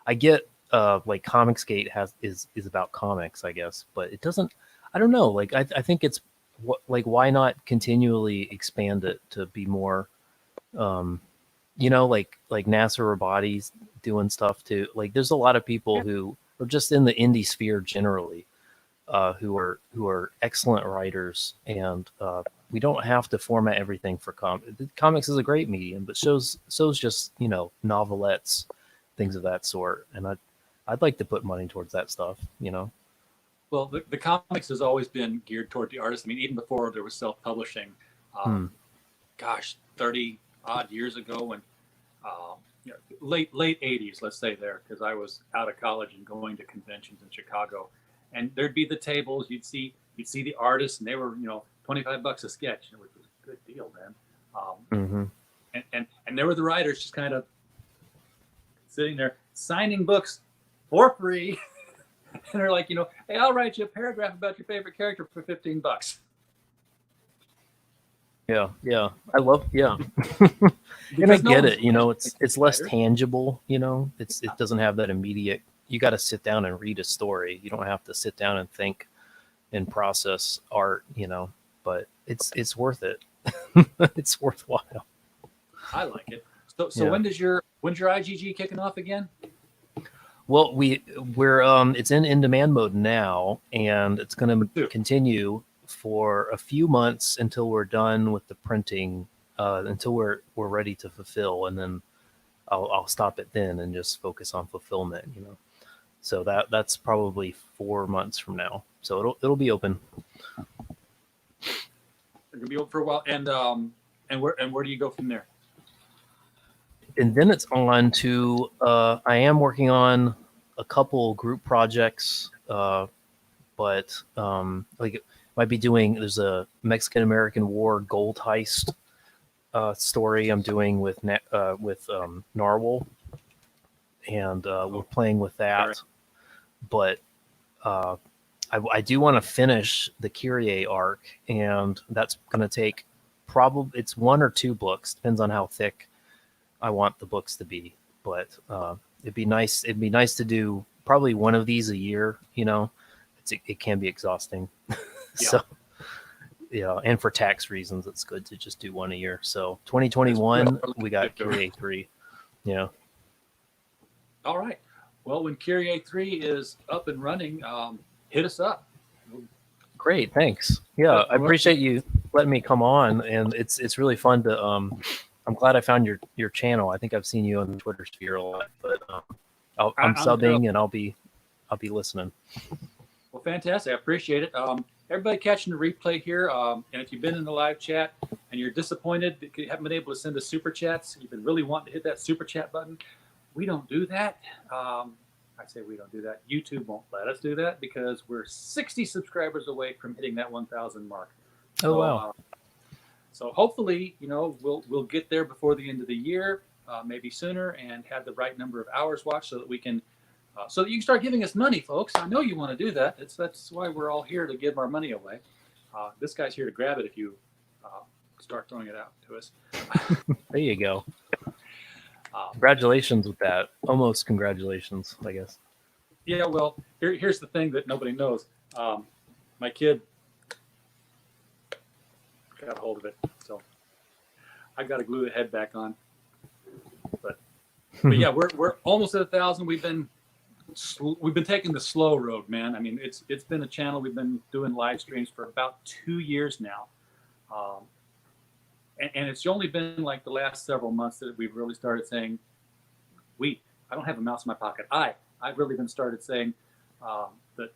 I get like Comicsgate is about comics, I guess, but it doesn't. I don't know. Like, I think it's why not continually expand it to be more, like NASA Rabati's doing stuff too. Like, there's a lot of people who are just in the indie sphere generally, who are excellent writers, and we don't have to format everything for comics is a great medium, but shows just novelettes, things of that sort, and I'd like to put money towards that stuff. Well, the comics has always been geared toward the artist. I mean, even before there was self-publishing, gosh, 30 odd years ago, when late 80s, let's say there, because I was out of college and going to conventions in Chicago, and there'd be the tables. You'd see the artists, and they were $25 a sketch, which was a good deal then. And there were the writers just kind of sitting there signing books for free. And they're like, hey, I'll write you a paragraph about your favorite character for $15. Yeah, I love, and I Because no get one's it. It's less writer. tangible. It doesn't have that immediate. You got to sit down and read a story. You don't have to sit down and think and process art. But it's worth it. It's worthwhile. I like it. So Yeah. when's your IGG kicking off again? Well, we're it's in demand mode now, and it's going to continue for a few months until we're done with the printing, until we're ready to fulfill, and then I'll stop it then and just focus on fulfillment. So that's probably 4 months from now. So it'll be open. It's gonna be open for a while, and where do you go from there? And then it's on to I am working on a couple group projects, but like might be doing. There's a Mexican American War gold heist story I'm doing with Narwhal, and we're playing with that. But I do want to finish the Kyrie arc, and that's going to take probably it's 1 or 2 books, depends on how thick I want the books to be. But it'd be nice to do probably one of these a year. It can be exhausting. So and for tax reasons, it's good to just do one a year. So 2021 we got Kyrie 3. Yeah. All right. Well, when Kyrie 3 is up and running, hit us up. Great, thanks. Yeah, I appreciate you letting me come on, and it's really fun to. I'm glad I found your channel. I think I've seen you on the Twitter sphere a lot, but I'm subbing and I'll be listening. Well, fantastic. I appreciate it. Everybody catching the replay here, and if you've been in the live chat and you're disappointed that you haven't been able to send us super chats, you've been really wanting to hit that super chat button. We don't do that. I say we don't do that. YouTube won't let us do that because we're 60 subscribers away from hitting that 1,000 mark. Oh, wow. So hopefully, we'll get there before the end of the year, maybe sooner, and have the right number of hours watched so that we can, so that you can start giving us money, folks. I know you want to do that. That's why we're all here, to give our money away. This guy's here to grab it if you start throwing it out to us. There you go. Congratulations with that. Almost congratulations, I guess. Yeah, well, here's the thing that nobody knows. My kid got a hold of it, so I got to glue the head back on. But yeah, we're almost at 1,000. We've been taking the slow road, man. I mean, it's been a channel. We've been doing live streams for about 2 years now. And it's only been like the last several months that we've really started saying, I don't have a mouse in my pocket. I've really been started saying that,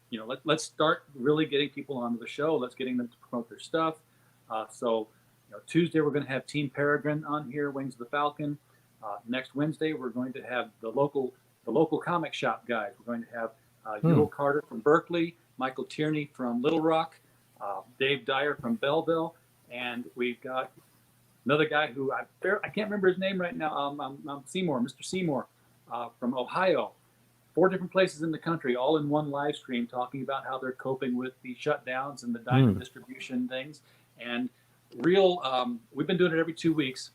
let's start really getting people onto the show. Let's getting them to promote their stuff. So Tuesday, we're going to have Team Peregrine on here, Wings of the Falcon. Next Wednesday, we're going to have the local comic shop guys. We're going to have Yul Carter from Berkeley, Michael Tierney from Little Rock, Dave Dyer from Belleville, and we've got another guy who I can't remember his name right now. Mr. Seymour from Ohio. 4 different places in the country, all in one live stream, talking about how they're coping with the shutdowns and the diamond distribution things. And we've been doing it every 2 weeks.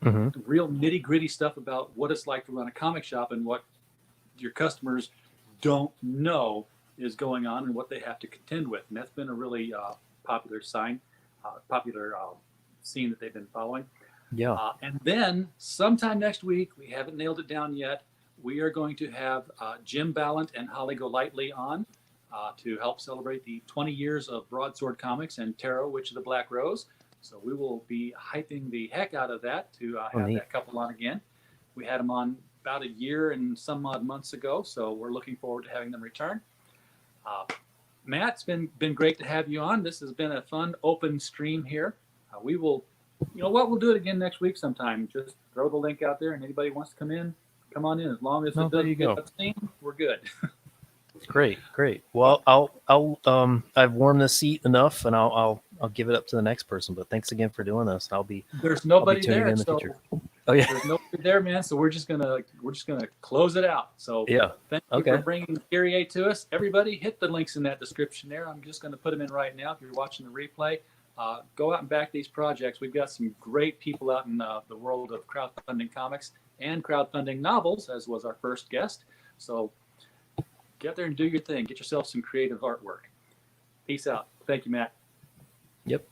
Real nitty gritty stuff about what it's like to run a comic shop and what your customers don't know is going on and what they have to contend with. And that's been a really popular scene that they've been following. Yeah. And then sometime next week, we haven't nailed it down yet, we are going to have Jim Ballant and Holly Golightly on to help celebrate the 20 years of Broadsword Comics and Tarot, Witch of the Black Rose. So we will be hyping the heck out of that to have that couple on again. We had them on about a year and some odd months ago, so we're looking forward to having them return. Matt, it's been great to have you on. This has been a fun open stream here. We will, we'll do it again next week sometime. Just throw the link out there, and anybody wants to come on in. As long as it doesn't get obscene, we're good. Great. Well, I've warmed the seat enough, and I'll give it up to the next person. But thanks again for doing this. There's nobody tuning there, in the so future. Oh yeah. There's nobody there, man. So we're just gonna close it out. So Yeah. thank you Okay. for bringing Kyrie to us. Everybody, hit the links in that description there. I'm just gonna put them in right now. If you're watching the replay, go out and back these projects. We've got some great people out in the world of crowdfunding comics and crowdfunding novels, as was our first guest. So get there and do your thing. Get yourself some creative artwork. Peace out. Thank you, Matt. Yep.